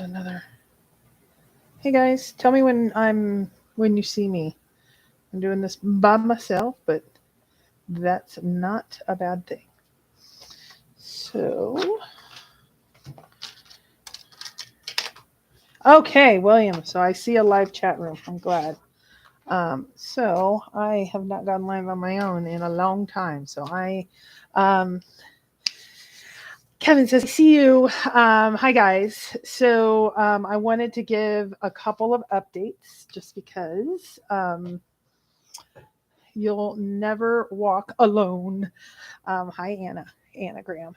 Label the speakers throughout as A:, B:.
A: another. Hey guys, tell me when you see me. I'm doing this by myself, but that's not a bad thing. So, okay, William. So I see a live chat room. I'm glad. So I have not gone live on my own in a long time. Um, Kevin says, I see you. Hi guys. So I wanted to give a couple of updates just because you'll never walk alone. Hi, Anna Graham.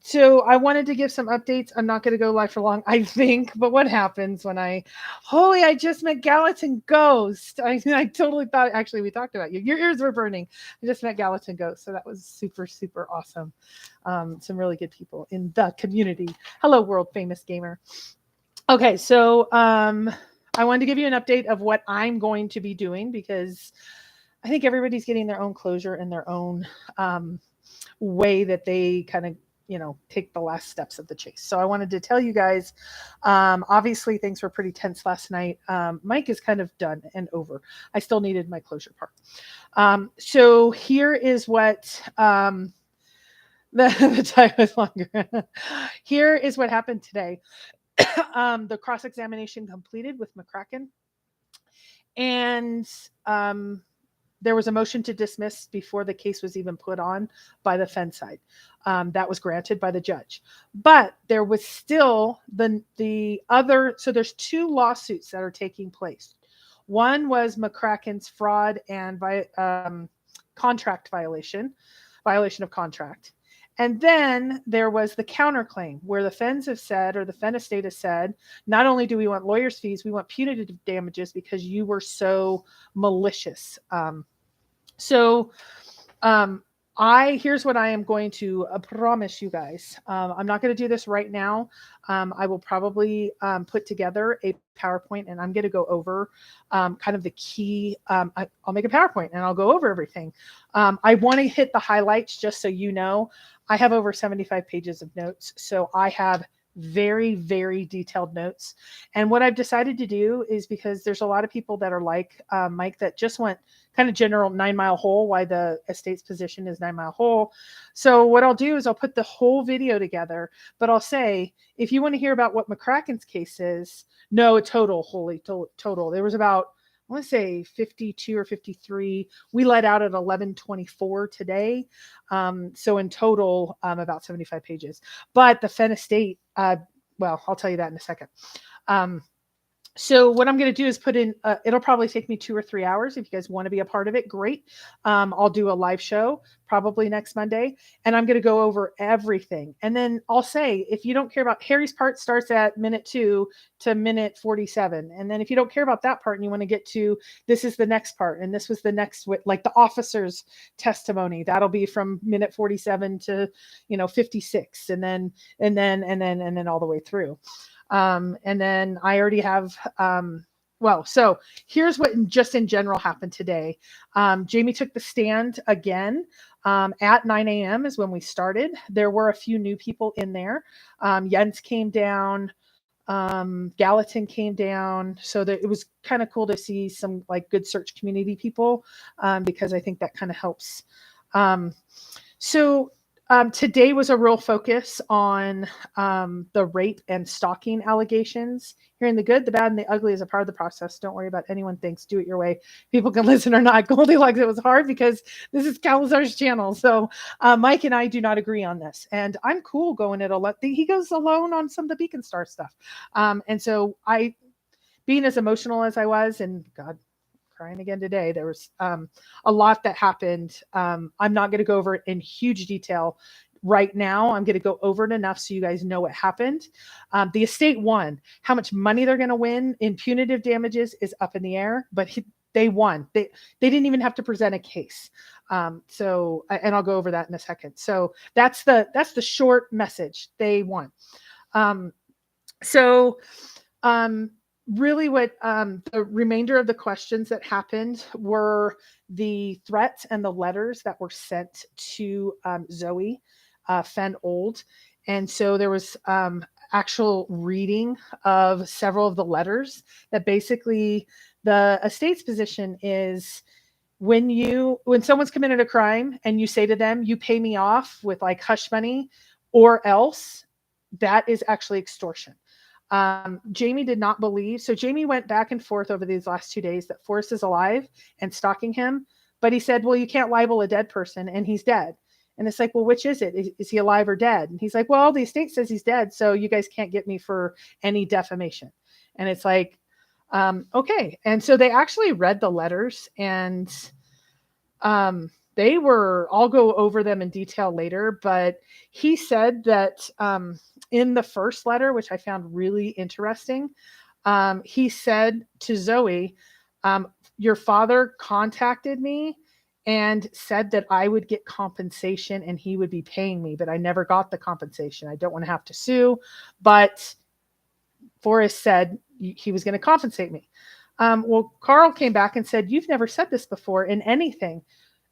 A: So I wanted to give some updates. I'm not going to go live for long, I think. But what happens when I just met Gallatin Ghost. I totally thought, actually, we talked about you. Your ears were burning. I just met Gallatin Ghost. So that was super, super awesome. Some really good people in the community. Hello, world famous gamer. Okay, so I wanted to give you an update of what I'm going to be doing because I think everybody's getting their own closure and their own way that they kind of, take the last steps of the chase. So I wanted to tell you guys, obviously things were pretty tense last night. Mike is kind of done and over. I still needed my closure part. So here is what the time was longer. Here is what happened today. The cross-examination completed with McCracken. And there was a motion to dismiss before the case was even put on by the Fenn side. That was granted by the judge. But there was still the other, so there's two lawsuits that are taking place. One was McCracken's fraud and contract violation of contract. And then there was the counterclaim where the Fenns have said, or the Fenn estate has said, not only do we want lawyers' fees, we want punitive damages because you were so malicious. Here's what I am going to promise you guys. I'm not going to do this right now. I will probably put together a PowerPoint and I'm going to go over kind of the key. I'll make a PowerPoint and I'll go over everything. I want to hit the highlights just so you know. I have over 75 pages of notes. So I have very, very detailed notes. And what I've decided to do is because there's a lot of people that are like Mike that just want kind of general 9 Mile Hole, why the estate's position is 9 Mile Hole. So what I'll do is I'll put the whole video together, but I'll say, if you want to hear about what McCracken's case is, no, total. There was about, I want to say 52 or 53. We let out at 11:24 today. So in total, about 75 pages. But the Fenn estate, well, I'll tell you that in a second. So what I'm going to do is put in, it'll probably take me 2 or 3 hours. If you guys want to be a part of it, great. I'll do a live show probably next Monday, and I'm going to go over everything. And then I'll say, if you don't care about Harry's part, starts at minute 2 to minute 47. And then if you don't care about that part and you want to get to, this is the next part. And this was the next, like the officer's testimony, that'll be from minute 47 to, 56 and then all the way through. And then I already have, so here's what just in general happened today. Jamie took the stand again. At 9 a.m. is when we started. There were a few new people in there. Jens came down. Gallatin came down. So that it was kind of cool to see some like good search community people because I think that kind of helps. Today was a real focus on the rape and stalking allegations. Hearing the good, the bad, and the ugly is a part of the process. Don't worry about anyone thinks. Do it your way. People can listen or not. Goldilocks, it was hard because this is Cowlazars' channel. So Mike and I do not agree on this. And I'm cool going it alone. He goes alone on some of the Beacon Star stuff. And so being as emotional as I was, and God, crying again today. There was a lot that happened. I'm not going to go over it in huge detail right now. I'm going to go over it enough so you guys know what happened. The estate won. How much money they're going to win in punitive damages is up in the air, but they won. They didn't even have to present a case. And I'll go over that in a second. So that's the short message. They won. Really what the remainder of the questions that happened were the threats and the letters that were sent to Zoe Fenn Old. And so there was actual reading of several of the letters that basically the estate's position is when someone's committed a crime and you say to them, you pay me off with like hush money or else, that is actually extortion. Jamie did not believe. So Jamie went back and forth over these last 2 days that Forrest is alive and stalking him. But he said, well, you can't libel a dead person and he's dead. And it's like, well, which is it? Is he alive or dead? And he's like, well, the estate says he's dead. So you guys can't get me for any defamation. And it's like, okay. And so they actually read the letters and I'll go over them in detail later, but he said that in the first letter, which I found really interesting, he said to Zoe, your father contacted me and said that I would get compensation and he would be paying me, but I never got the compensation. I don't want to have to sue, but Forrest said he was going to compensate me. Well, Carl came back and said, you've never said this before in anything.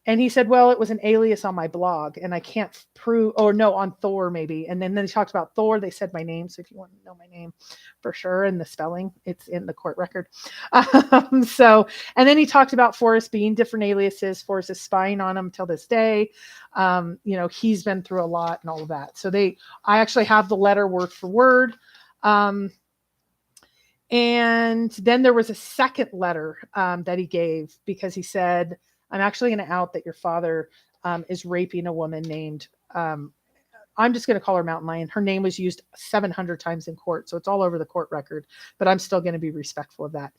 A: And he said, well, it was an alias on my blog and I can't prove, or no, on Thor maybe. And then they talked about Thor. They said my name. So if you want to know my name for sure and the spelling, it's in the court record. And then he talked about Forrest being different aliases. Forrest is spying on him till this day. He's been through a lot and all of that. So I actually have the letter word for word. And then there was a second letter that he gave because he said, I'm actually going to out that your father is raping a woman named, I'm just going to call her Mountain Lion. Her name was used 700 times in court. So it's all over the court record, but I'm still going to be respectful of that.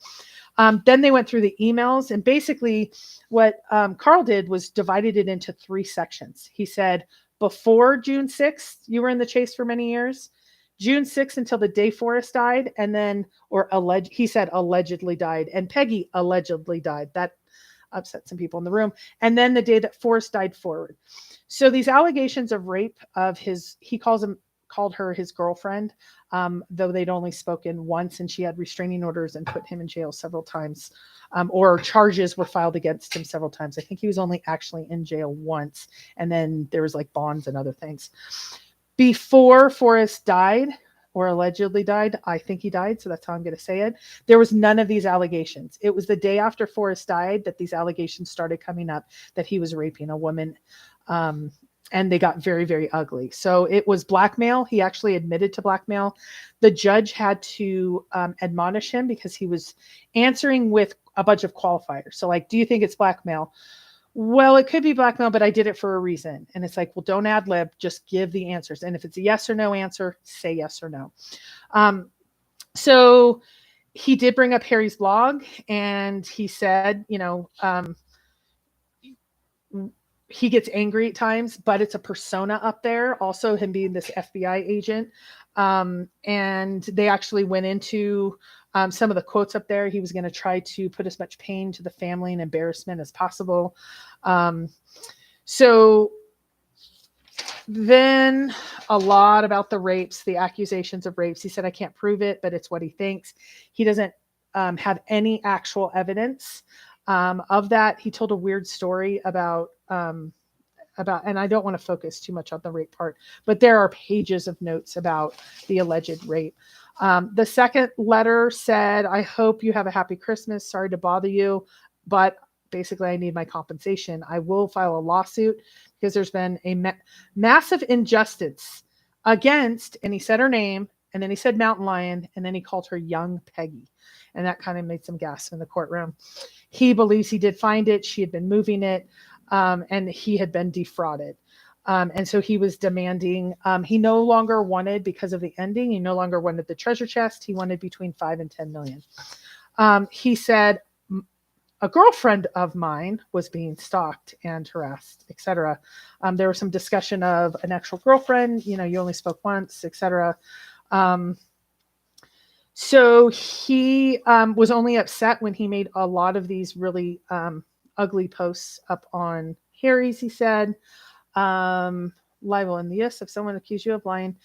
A: Then they went through the emails and basically what Carl did was divided it into 3 sections. He said, before June 6th, you were in the chase for many years. June 6th until the day Forrest died. And then, he said allegedly died and Peggy allegedly died. That upset some people in the room. And then the day that Forrest died forward. So these allegations of rape of he called her his girlfriend, though they'd only spoken once and she had restraining orders and put him in jail several times, or charges were filed against him several times. I think he was only actually in jail once. And then there was like bonds and other things. Before Forrest died, or allegedly died, I think he died, so that's how I'm going to say it, there was none of these allegations. It was the day after Forrest died that these allegations started coming up that he was raping a woman, and they got very, very ugly. So it was blackmail. He actually admitted to blackmail. The judge had to admonish him because he was answering with a bunch of qualifiers. So like, do you think it's blackmail? Well, it could be blackmail, but I did it for a reason. And it's like, well, don't ad lib, just give the answers. And if it's a yes or no answer, say yes or no. So he did bring up Harry's blog and he said, he gets angry at times, but it's a persona up there. Also him being this FBI agent. And they actually went into some of the quotes up there. He was going to try to put as much pain to the family and embarrassment as possible. So then a lot about the rapes, the accusations of rapes. He said, I can't prove it, but it's what he thinks. He doesn't have any actual evidence of that. He told a weird story about, and I don't want to focus too much on the rape part, but there are pages of notes about the alleged rape. The second letter said, I hope you have a happy Christmas. Sorry to bother you, but basically I need my compensation. I will file a lawsuit because there's been a massive injustice against, and he said her name, and then he said Mountain Lion, and then he called her Young Peggy. And that kind of made some gasp in the courtroom. He believes he did find it. She had been moving it. And he had been defrauded. And so he was demanding, he no longer wanted, because of the ending, he no longer wanted the treasure chest. He wanted between 5 and 10 million. He said, a girlfriend of mine was being stalked and harassed, etc. There was some discussion of an actual girlfriend, you only spoke once, etc. So he was only upset when he made a lot of these really ugly posts up on Harry's, he said. Libel, and yes, if someone accused you of lying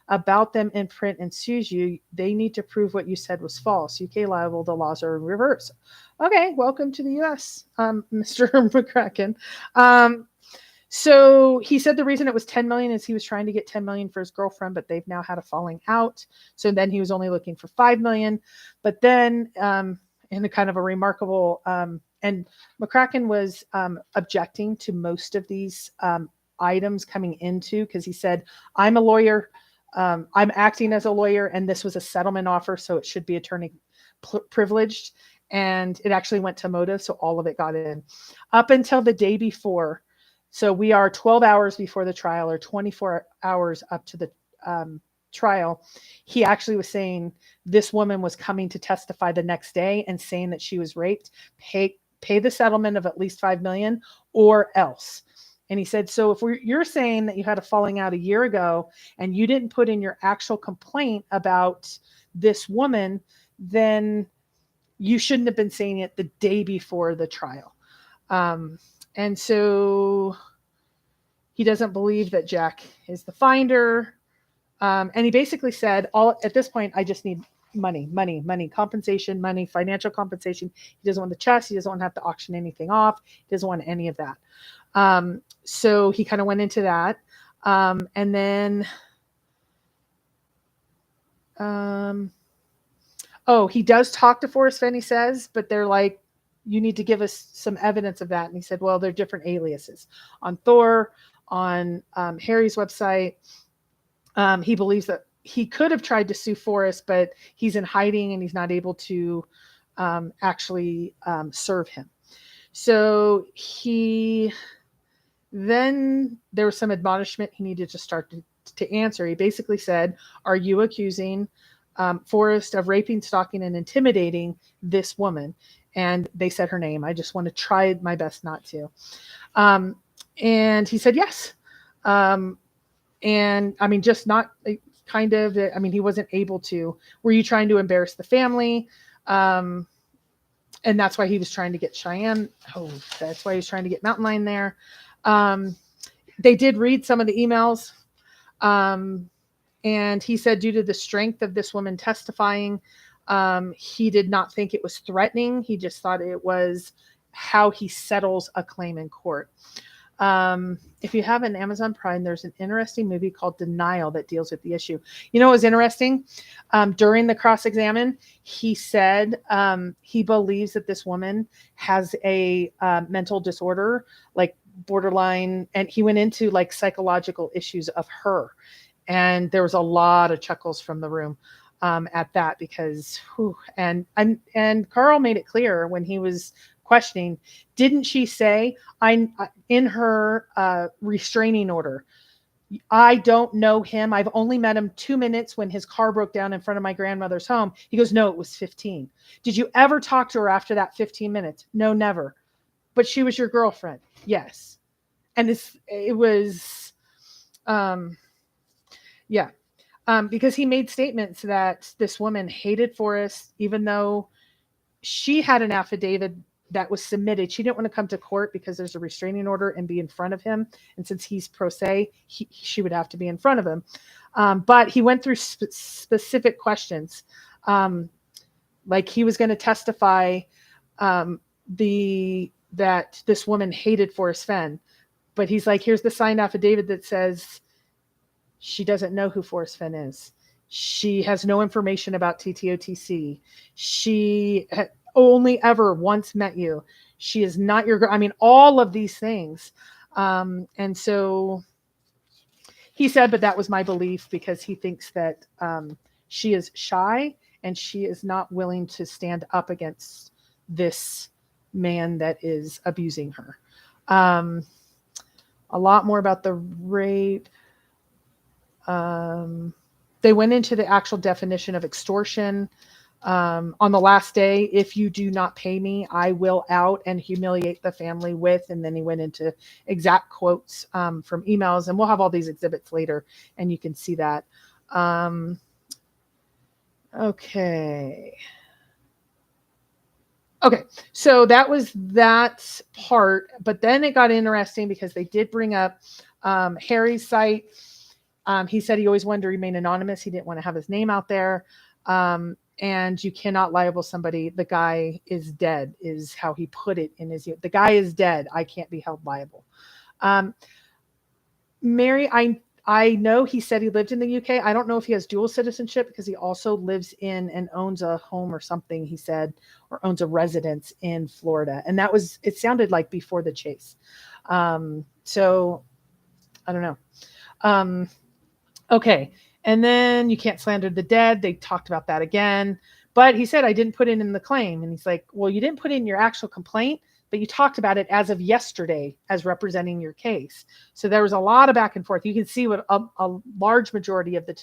A: about them in print and sues you, they need to prove what you said was false. UK libel, the laws are in reverse. Okay, welcome to the US, Mr. McCracken. So he said the reason it was 10 million is he was trying to get 10 million for his girlfriend, but they've now had a falling out. So then he was only looking for 5 million. But then, in a kind of a remarkable, and McCracken was objecting to most of these items coming into, because he said, I'm a lawyer. I'm acting as a lawyer, and this was a settlement offer, so it should be attorney privileged. And it actually went to motive, so all of it got in. Up until the day before, so we are 12 hours before the trial, or 24 hours up to the trial, he actually was saying this woman was coming to testify the next day and saying that she was raped. Pay the settlement of at least 5 million or else. And he said, so if you're saying that you had a falling out a year ago and you didn't put in your actual complaint about this woman, then you shouldn't have been saying it the day before the trial. And so he doesn't believe that Jack is the finder. And he basically said, at this point, I just need money, compensation, money, financial compensation. He doesn't want the chest. He doesn't want to have to auction anything off. He doesn't want any of that. So he kind of went into that. And then, he does talk to Forrest Fenn, he says, but they're like, you need to give us some evidence of that. And he said, well, they're different aliases on Thor, on Harry's website. He believes that he could have tried to sue Forrest, but he's in hiding and he's not able to actually serve him. So then there was some admonishment he needed to start to answer. He basically said, are you accusing Forrest of raping, stalking, and intimidating this woman? And they said her name. I just want to try my best not to. And he said, yes. And I mean, just not kind of, I mean, he wasn't able to. Were you trying to embarrass the family? And that's why he was trying to get Cheyenne. That's why he was trying to get Mountain Lion there. They did read some of the emails. And he said, due to the strength of this woman testifying, he did not think it was threatening. He just thought it was how he settles a claim in court. If you have an Amazon Prime, there's an interesting movie called Denial that deals with the issue. You know what was interesting? During the cross-examine, he said he believes that this woman has a mental disorder, like borderline, and he went into like psychological issues of her. And there was a lot of chuckles from the room at that, because and Carl made it clear when he was questioning, didn't she say in her restraining order, I don't know him, I've only met him 2 minutes when his car broke down in front of my grandmother's home? He goes, no, it was 15. Did you ever talk to her after that 15 minutes? No, never. But she was your girlfriend? Yes. And it was because he made statements that this woman hated Forrest, even though she had an affidavit that was submitted. She didn't want to come to court because there's a restraining order and be in front of him. And since he's pro se, she would have to be in front of him. But he went through specific questions. Like he was going to testify that this woman hated Forrest Fenn. But he's like, here's the signed affidavit that says she doesn't know who Forrest Fenn is. She has no information about TTOTC. She only ever once met you. She is not your girl. I mean, all of these things. And so he said, but that was my belief, because he thinks that she is shy and she is not willing to stand up against this man that is abusing her. A lot more about the rape. They went into the actual definition of extortion. On the last day, if you do not pay me, I will out and humiliate the family with, and then he went into exact quotes from emails, and we'll have all these exhibits later and you can see that. Okay, so that was that part, but then it got interesting because they did bring up Harry's site. He said he always wanted to remain anonymous. He didn't want to have his name out there. And you cannot libel somebody. The guy is dead, is how he put it in his, the guy is dead. I can't be held liable. Mary, I know he said he lived in the UK. I don't know if he has dual citizenship because he also lives in and owns a home or something, he said, or owns a residence in Florida. And that was, it sounded like before the chase. So I don't know. Okay. And then you can't slander the dead. They talked about that again. But he said, I didn't put it in the claim. And he's like, well, you didn't put in your actual complaint, but you talked about it as of yesterday as representing your case. So there was a lot of back and forth. You can see what a large majority of the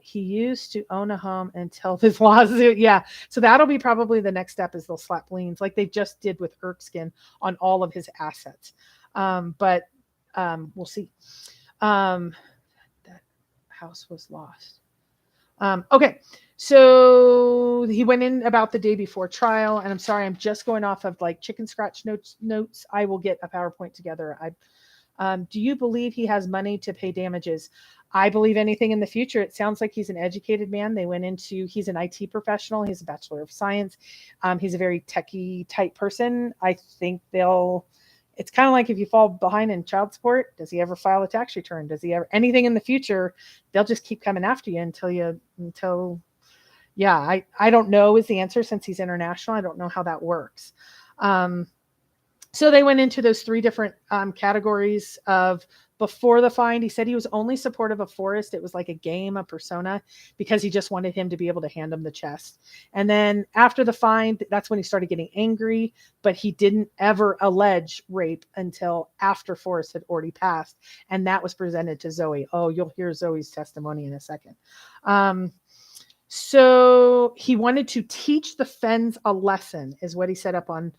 A: he used to own a home until this lawsuit. Yeah. So that'll be probably the next step is they'll slap liens like they just did with Erskine on all of his assets. But we'll see. That house was lost. Okay. So he went in about the day before trial, and I'm sorry, I'm just going off of like chicken scratch notes. I will get a PowerPoint together. Do you believe he has money to pay damages? I believe anything in the future. It sounds like he's an educated man. He's an IT professional. He's a Bachelor of Science. He's a very techie type person. I think it's kind of like if you fall behind in child support, does he ever file a tax return? Does he ever, anything in the future, they'll just keep coming after you yeah, I don't know is the answer since he's international. I don't know how that works. So they went into those three different categories of before the find. He said he was only supportive of Forrest. It was like a game, a persona, because he just wanted him to be able to hand him the chest. And then after the find, that's when he started getting angry, but he didn't ever allege rape until after Forrest had already passed. And that was presented to Zoe. Oh, you'll hear Zoe's testimony in a second. So he wanted to teach the Fenns a lesson, is what he set up on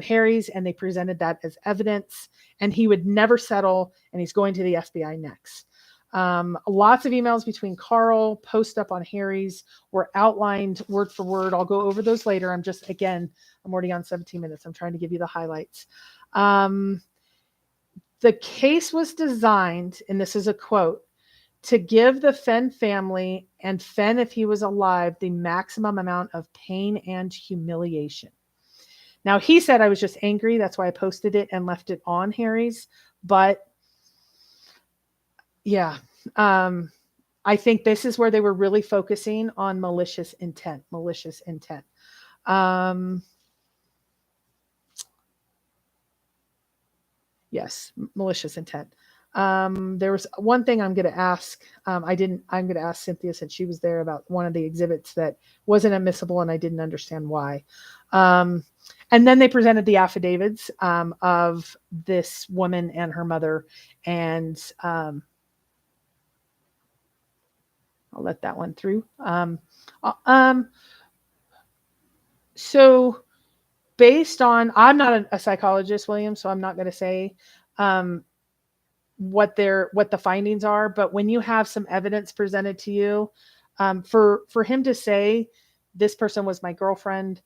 A: Harry's, and they presented that as evidence, and he would never settle, and he's going to the FBI next. Lots of emails between Carl, post up on Harry's, were outlined word for word. I'll go over those later. I'm already on 17 minutes. I'm trying to give you the highlights. The case was designed, and this is a quote, to give the Fenn family and Fenn, if he was alive, the maximum amount of pain and humiliation. Now, he said, I was just angry. That's why I posted it and left it on Harry's. But yeah, I think this is where they were really focusing on malicious intent. Yes, malicious intent. There was one thing I'm going to ask. I'm going to ask Cynthia, since she was there, about one of the exhibits that wasn't admissible, and I didn't understand why. And then they presented the affidavits of this woman and her mother, and I'll let that one through. So based on, I'm not a psychologist, William, so I'm not going to say what the findings are, but when you have some evidence presented to you, for him to say this person was my girlfriend,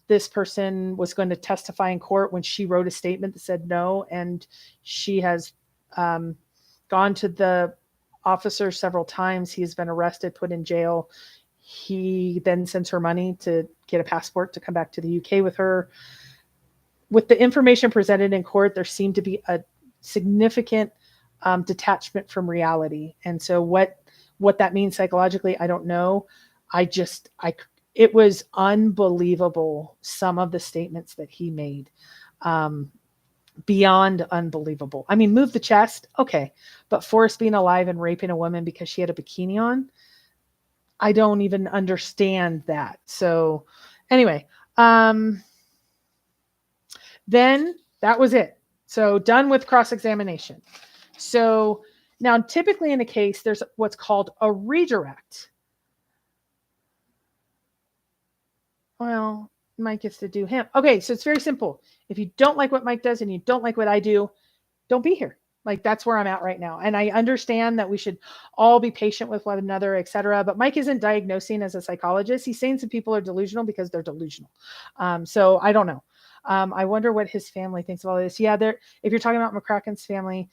A: this person was going to testify in court, when she wrote a statement that said no, and she has gone to the officer several times. He's been arrested, put in jail. He then sends her money to get a passport to come back to the UK with her. With the information presented in court, there seemed to be a significant detachment from reality. And so what that means psychologically, I don't know. It was unbelievable, some of the statements that he made. Beyond unbelievable. I mean, move the chest, okay, but Forrest being alive and raping a woman because she had a bikini on, I don't even understand that. So anyway, then that was it. So done with cross-examination. So now typically in a case, there's what's called a redirect. Well, Mike gets to do him. Okay, so it's very simple. If you don't like what Mike does and you don't like what I do, don't be here. Like, that's where I'm at right now. And I understand that we should all be patient with one another, etc. But Mike isn't diagnosing as a psychologist. He's saying some people are delusional because they're delusional. So I don't know. I wonder what his family thinks of all this. Yeah, if you're talking about McCracken's family,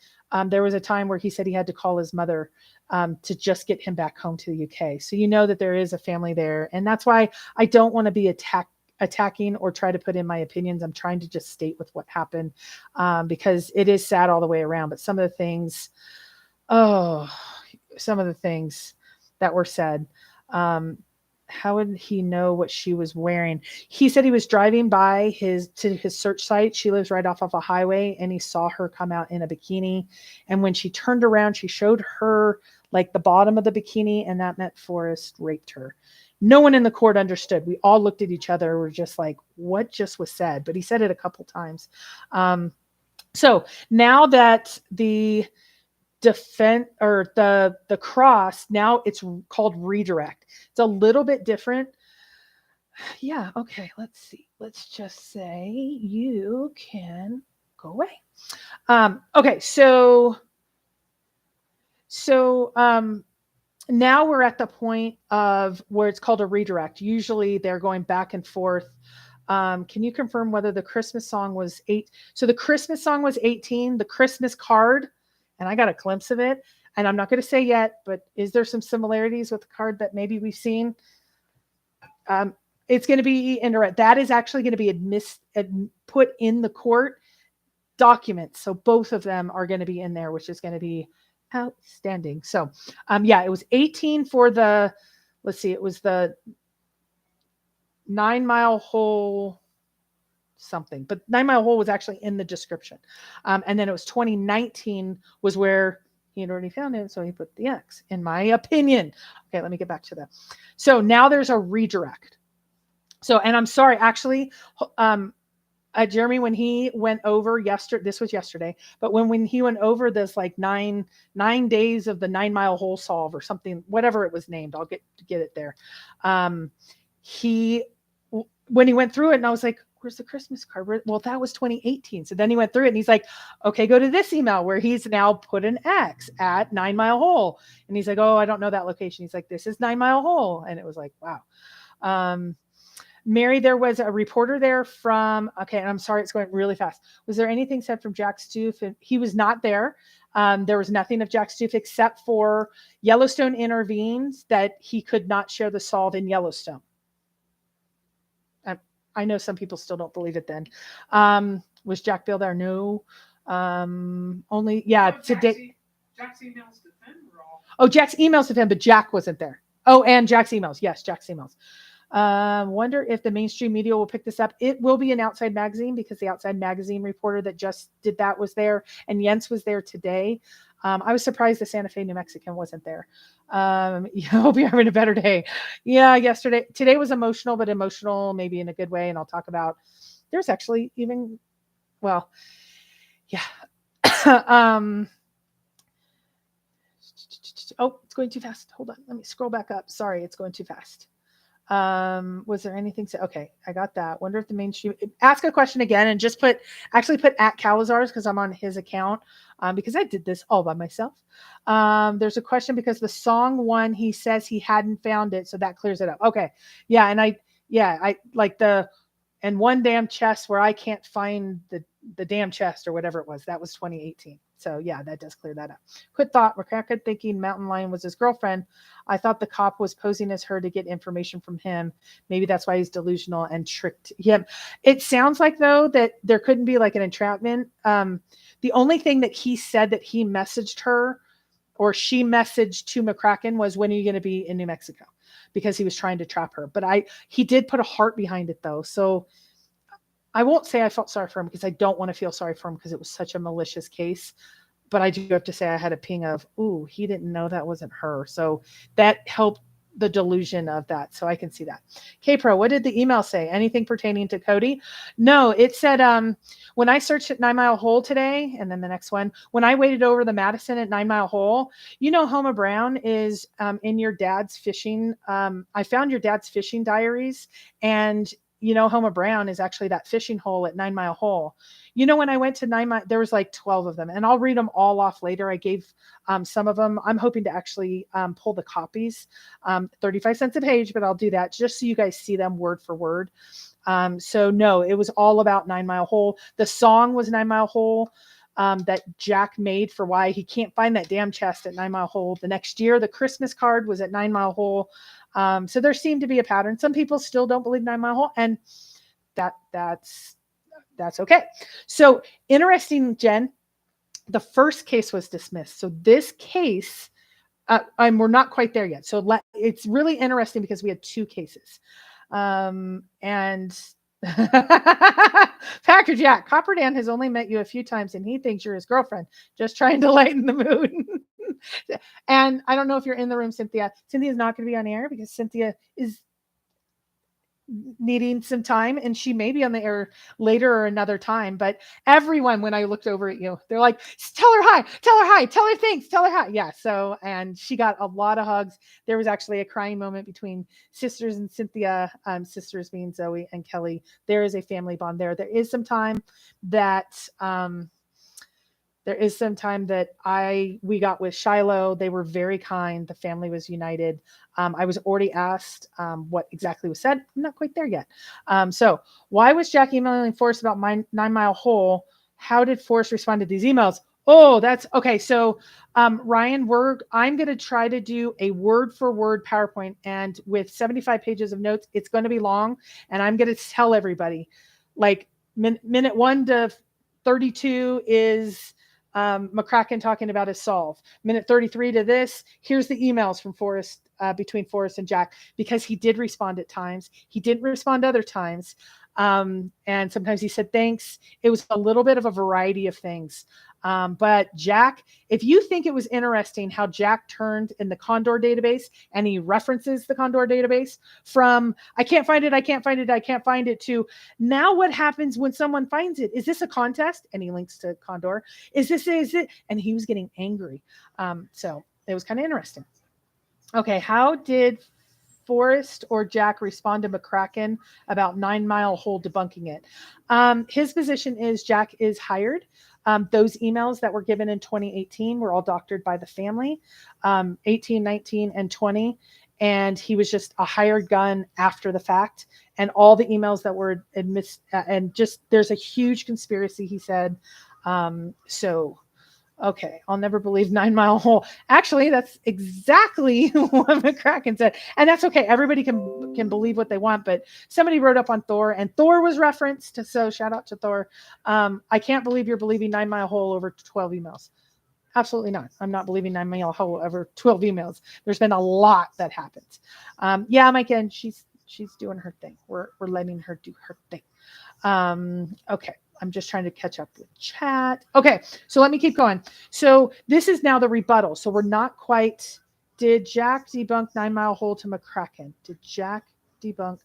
A: there was a time where he said he had to call his mother to just get him back home to the UK. So you know that there is a family there. And that's why I don't want to be attacking or try to put in my opinions. I'm trying to just state with what happened, because it is sad all the way around. But some of the things that were said, how would he know what she was wearing? He said he was driving by his search site. She lives right off of a highway, and he saw her come out in a bikini. And when she turned around, she showed her like the bottom of the bikini, and that meant Forrest raped her. No one in the court understood. We all looked at each other. We're just like, what just was said? But he said it a couple times. So now that the defense or the cross, now it's called redirect. It's a little bit different. Yeah. Okay. Let's see. Let's just say you can go away. Okay. So now we're at the point of where it's called a redirect. Usually they're going back and forth. Can you confirm whether the Christmas song was 8? So the Christmas song was 18, the Christmas card, and I got a glimpse of it, and I'm not going to say yet, but is there some similarities with the card that maybe we've seen? It's going to be indirect. That is actually going to be put in the court documents. So both of them are going to be in there, which is going to be outstanding. So, yeah, it was 18 for the, let's see, it was the 9 Mile Hole something, but 9 Mile Hole was actually in the description. And then it was 2019 was where he had already found it. So he put the X, in my opinion. Okay, let me get back to that. So now there's a redirect. So, and I'm sorry, actually, Jeremy, when he went over yesterday, this was yesterday, but when he went over this like nine days of the 9 Mile Hole solve or something, whatever it was named, I'll get it there. When he went through it, and I was like, where's the Christmas card? Well, that was 2018. So then he went through it and he's like, okay, go to this email where he's now put an X at 9 Mile Hole. And he's like, oh, I don't know that location. He's like, this is 9 Mile Hole. And it was like, wow. Mary, there was a reporter there from, okay, and I'm sorry, it's going really fast. Was there anything said from Jack Stoof? And he was not there. There was nothing of Jack Stoof except for Yellowstone intervenes that he could not share the solve in Yellowstone. I know some people still don't believe it then. Was Jack Bill there? No. Only, yeah, today.
B: Jack's emails to Fenn were all.
A: Oh, Jack's emails to Fenn, but Jack wasn't there. Oh, and Jack's emails. Yes, Jack's emails. Wonder if the mainstream media will pick this up. It will be an Outside Magazine because the Outside Magazine reporter that just did that was there, and Jens was there today. I was surprised the Santa Fe, New Mexican wasn't there. I hope you're having a better day. Yeah, today was emotional, but emotional maybe in a good way. And I'll talk about, there's actually even, well, yeah. Oh, it's going too fast. Hold on. Let me scroll back up. Sorry, it's going too fast. Was there anything? Okay, I got that. Wonder if the mainstream, ask a question again and just put at Cowlazars because I'm on his account, because I did this all by myself. There's a question because the song one, he says he hadn't found it. So that clears it up. Okay. Yeah. And I like and one damn chest where I can't find the damn chest or whatever it was. That was 2018. So yeah, that does clear that up. Quick thought, McCracken thinking Mountain Lion was his girlfriend. I thought the cop was posing as her to get information from him. Maybe that's why he's delusional and tricked him. It sounds like though that there couldn't be like an entrapment. The only thing that he said that he messaged her or she messaged to McCracken was, when are you going to be in New Mexico? Because he was trying to trap her. But he did put a heart behind it though. So I won't say I felt sorry for him because I don't want to feel sorry for him because it was such a malicious case. But I do have to say I had a ping of, ooh, he didn't know that wasn't her. So that helped the delusion of that. So I can see that. K-Pro, what did the email say? Anything pertaining to Cody? No, it said, when I searched at 9 Mile Hole today, and then the next one, when I waited over the Madison at 9 Mile Hole, Homer Brown is in your dad's fishing. I found your dad's fishing diaries, and Homer Brown is actually that fishing hole at 9 Mile Hole. When I went to 9 Mile, there was like 12 of them, and I'll read them all off later. I gave some of them. I'm hoping to actually pull the copies, 35 cents a page, but I'll do that just so you guys see them word for word. So no, it was all about 9 Mile Hole. The song was 9 Mile Hole. That Jack made for why he can't find that damn chest at 9 Mile Hole. The next year, the Christmas card was at 9 Mile Hole. So there seemed to be a pattern. Some people still don't believe 9 Mile Hole. And that's okay. So interesting, Jen. The first case was dismissed. So this case, and we're not quite there yet. So it's really interesting because we had two cases. And Packer Jack, Copper Dan has only met you a few times and he thinks you're his girlfriend, just trying to lighten the mood. And I don't know if you're in the room, Cynthia. Cynthia's not going to be on air because Cynthia is needing some time and she may be on the air later or another time. But everyone, when I looked over at you, they're like, tell her hi, tell her thanks, tell her hi. Yeah. So, and she got a lot of hugs. There was actually a crying moment between sisters and Cynthia, sisters being Zoe and Kelly. There is a family bond there. There is some time that, we got with Shiloh. They were very kind. The family was united. I was already asked what exactly was said. I'm not quite there yet. So why was Jack emailing Forrest about my 9 Mile Hole? How did Forrest respond to these emails? Oh, that's okay. So Ryan, I'm going to try to do a word for word PowerPoint, and with 75 pages of notes, it's going to be long. And I'm going to tell everybody, like minute 1 to 32 is McCracken talking about his solve. Minute 33 to this, here's the emails from Forrest, between Forrest and Jack, because he did respond at times. He didn't respond other times. And sometimes he said thanks. It was a little bit of a variety of things. But Jack, if you think it was interesting how Jack turned in the Condor database and he references the Condor database from I can't find it to now what happens when someone finds it? Is this a contest? And he links to Condor. Is it? And he was getting angry. So it was kind of interesting. Okay, how did Forrest or Jack respond to McCracken about 9 Mile Hole debunking it? His position is Jack is hired. Those emails that were given in 2018 were all doctored by the family, 18, 19, and 20. And he was just a hired gun after the fact. And all the emails that were and just there's a huge conspiracy, he said. Okay, I'll never believe 9 Mile Hole. Actually, that's exactly what McCracken said. And that's okay. Everybody can believe what they want, but somebody wrote up on Thor, and Thor was referenced. So shout out to Thor. I can't believe you're believing 9 Mile Hole over 12 emails. Absolutely not. I'm not believing 9 Mile Hole over 12 emails. There's been a lot that happens. Yeah, Mike, and she's doing her thing. We're letting her do her thing. Okay. I'm just trying to catch up with chat. Okay, so let me keep going. So this is now the rebuttal. So we're not quite. Did Jack debunk 9 Mile Hole to McCracken? Did Jack debunk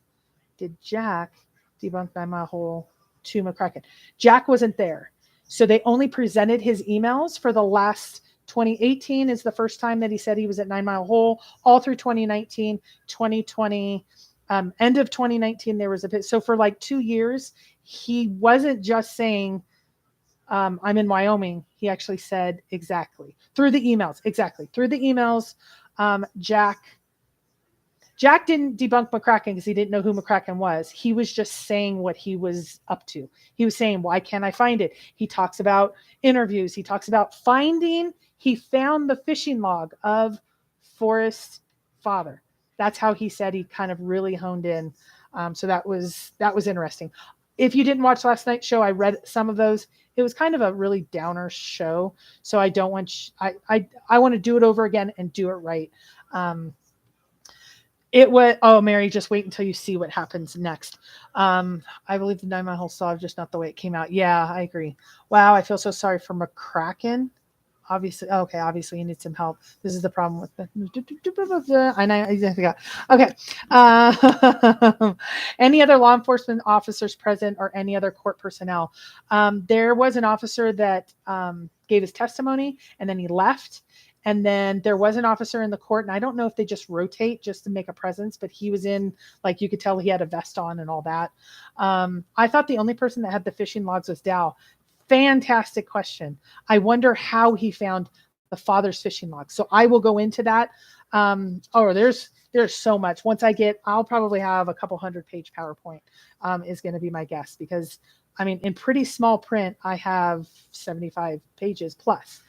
A: 9 Mile Hole to McCracken? Jack wasn't there. So they only presented his emails for the last 2018 is the first time that he said he was at 9 Mile Hole, all through 2019, 2020. End of 2019, there was a bit. So for like 2 years, he wasn't just saying, I'm in Wyoming. He actually said exactly through the emails. Jack didn't debunk McCracken because he didn't know who McCracken was. He was just saying what he was up to. He was saying, why can't I find it? He talks about interviews. He talks about he found the fishing log of Forrest's father. That's how he said he kind of really honed in. So that was interesting. If you didn't watch last night's show, I read some of those. It was kind of a really downer show. So I don't want, I want to do it over again and do it right. It was, Mary, just wait until you see what happens next. I believe the 9 Mile Hole solved, just not the way it came out. Yeah, I agree. Wow, I feel so sorry for McCracken. Obviously you need some help. This is the problem with the I know. Okay. Any other law enforcement officers present or any other court personnel? There was an officer that gave his testimony and then he left. And then there was an officer in the court, and I don't know if they just rotate just to make a presence, but he was in, like, you could tell he had a vest on and all that. I thought the only person that had the fishing logs was Dow. Fantastic question. I wonder how he found the father's fishing logs. So I will go into that. There's so much. I'll probably have a couple 100-page PowerPoint is going to be my guess, because I mean, in pretty small print, I have 75 pages plus.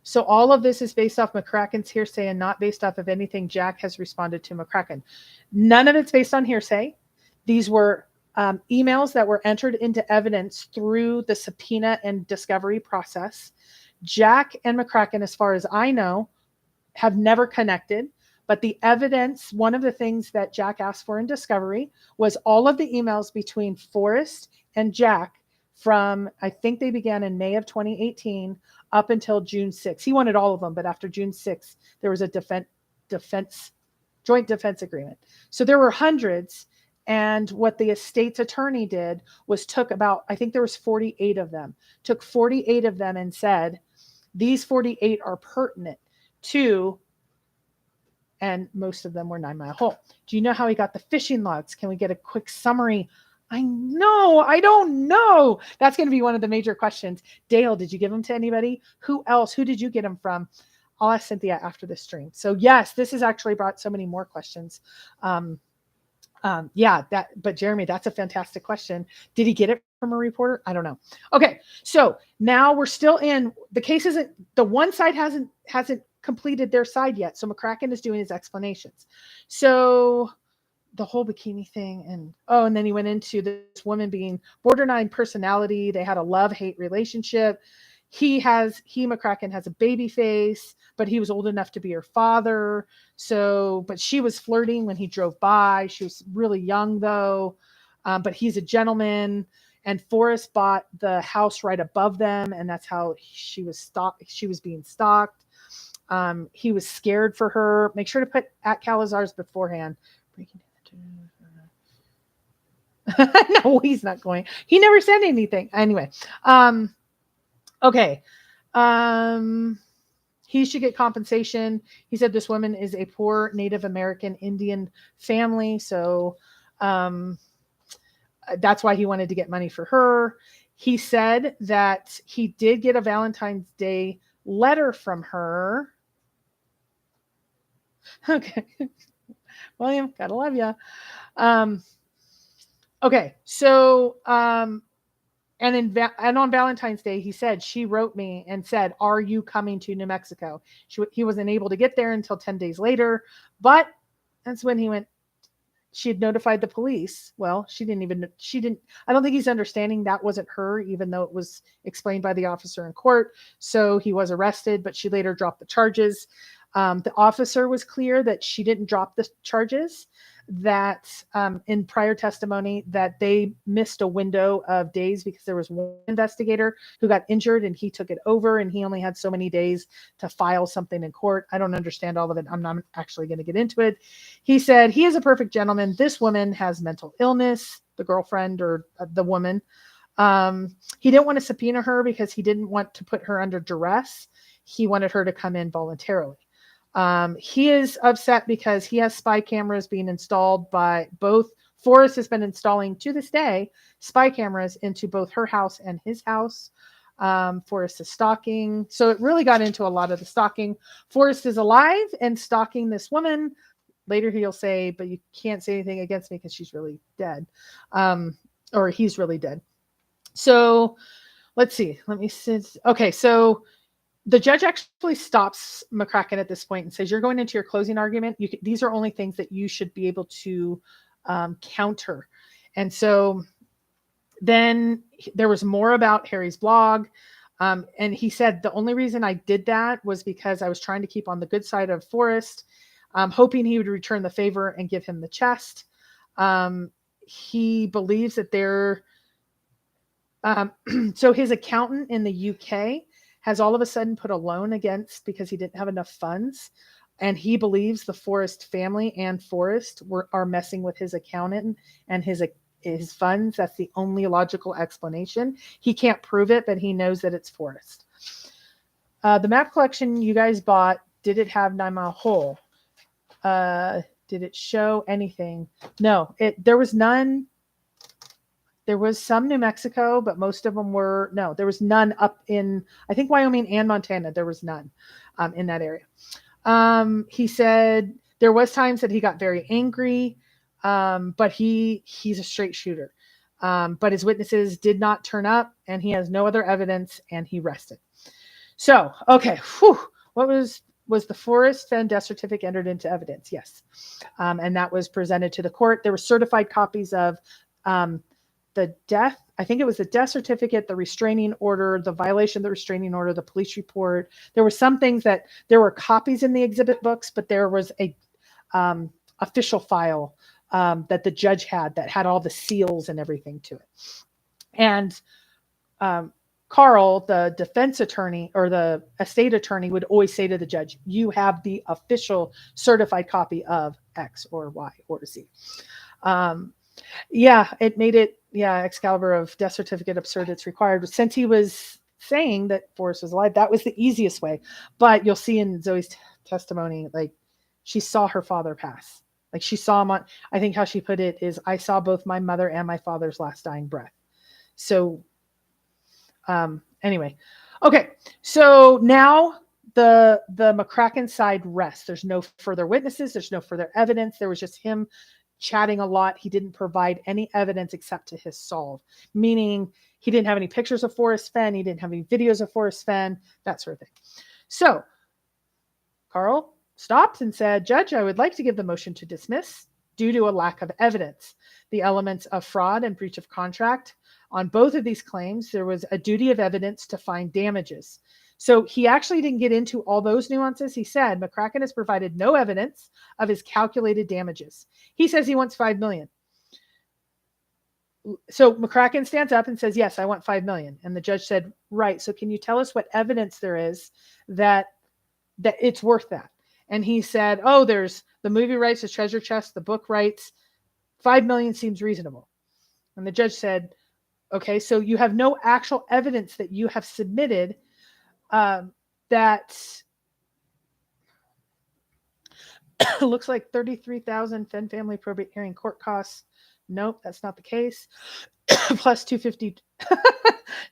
A: So all of this is based off McCracken's hearsay and not based off of anything Jack has responded to McCracken. None of it's based on hearsay. These were emails that were entered into evidence through the subpoena and discovery process. Jack and McCracken, as far as I know, have never connected. But the evidence, one of the things that Jack asked for in discovery was all of the emails between Forrest and Jack from, I think they began in May of 2018 up until June 6th. He wanted all of them, but after June 6th, there was a joint defense agreement. So there were hundreds. And what the estate's attorney did was took about, I think there was 48 of them, took 48 of them and said, these 48 are pertinent to, and most of them were 9 Mile Hole. Do you know how he got the fishing logs? Can we get a quick summary? I don't know. That's going to be one of the major questions. Dale, did you give them to anybody? Who else? Who did you get them from? I'll ask Cynthia after the stream. So yes, this has actually brought so many more questions. But Jeremy, that's a fantastic question. Did he get it from a reporter? I don't know. Okay. So now we're still in the case. Isn't the one side hasn't completed their side yet. So McCracken is doing his explanations. So the whole bikini thing and then he went into this woman being borderline personality. They had a love-hate relationship. McCracken has a baby face, but he was old enough to be her father. So, but she was flirting when he drove by. She was really young though. But he's a gentleman, and Forrest bought the house right above them. And that's how she was being stalked. He was scared for her. Make sure to put at Cowlazars beforehand. No, he's not going. He never said anything. Anyway. Okay. He should get compensation. He said this woman is a poor Native American Indian family. So that's why he wanted to get money for her. He said that he did get a Valentine's Day letter from her. Okay. William, gotta love you. Okay. So, and on Valentine's Day, he said, she wrote me and said, are you coming to New Mexico? He wasn't able to get there until 10 days later, but that's when he went. She had notified the police. Well, she didn't, I don't think he's understanding that wasn't her, even though it was explained by the officer in court. So he was arrested, but she later dropped the charges. The officer was clear that she didn't drop the charges, that in prior testimony that they missed a window of days because there was one investigator who got injured and he took it over and he only had so many days to file something in court. I don't understand all of it. I'm not actually going to get into it. He said he is a perfect gentleman. This woman has mental illness, the girlfriend or the woman. He didn't want to subpoena her because he didn't want to put her under duress. He wanted her to come in voluntarily. He is upset because he has spy cameras being installed by both. Forrest has been installing to this day spy cameras into both her house and his house. Forrest is stalking. So it really got into a lot of the stalking. Forrest is alive and stalking this woman. Later he'll say, but you can't say anything against me because she's really dead. Or he's really dead. So let's see. Let me see. Okay. So the judge actually stops McCracken at this point and says, you're going into your closing argument. These are only things that you should be able to counter. And so then there was more about Harry's blog. And he said, the only reason I did that was because I was trying to keep on the good side of Forrest, hoping he would return the favor and give him the chest. He believes that so his accountant in the UK has all of a sudden put a loan against because he didn't have enough funds. And he believes the Forrest family and Forrest are messing with his accountant and his funds. That's the only logical explanation. He can't prove it, but he knows that it's Forrest. The map collection you guys bought, did it have 9 Mile Hole? Did it show anything? No, there was none. There was some New Mexico, but most of them there was none up in, I think, Wyoming and Montana. There was none in that area. He said there was times that he got very angry, but he's a straight shooter. But his witnesses did not turn up and he has no other evidence and he rested. So, okay. Whew, what was the Forrest Fenn death certificate entered into evidence? Yes. And that was presented to the court. There were certified copies of the death. I think it was the death certificate, the restraining order, the violation of the restraining order, the police report. There were some things that there were copies in the exhibit books, but there was a official file that the judge had that had all the seals and everything to it. And Carl, the defense attorney or the estate attorney, would always say to the judge, you have the official certified copy of X or Y or Z. It made it, Excalibur of death certificate absurd. It's required. Since he was saying that Forrest was alive, that was the easiest way. But you'll see in Zoe's testimony, like she saw her father pass. Like she saw him on, I think how she put it is, I saw both my mother and my father's last dying breath. So anyway, okay. So now the McCracken side rests. There's no further witnesses. There's no further evidence. There was just him chatting a lot. He didn't provide any evidence except to his solve, meaning he didn't have any pictures of Forrest Fenn. He didn't have any videos of Forrest Fenn, that sort of thing. So Carl stopped and said, Judge, I would like to give the motion to dismiss due to a lack of evidence. The elements of fraud and breach of contract. On both of these claims, there was a duty of evidence to find damages. So he actually didn't get into all those nuances. He said McCracken has provided no evidence of his calculated damages. He says he wants $5 million. So McCracken stands up and says, yes, I want $5 million. And the judge said, right. So can you tell us what evidence there is that it's worth that? And he said, oh, there's the movie rights, the treasure chest, the book rights. $5 million seems reasonable. And the judge said, okay, so you have no actual evidence that you have submitted that looks like $33,000 Fenn family probate hearing court costs. Nope, that's not the case. Plus 250.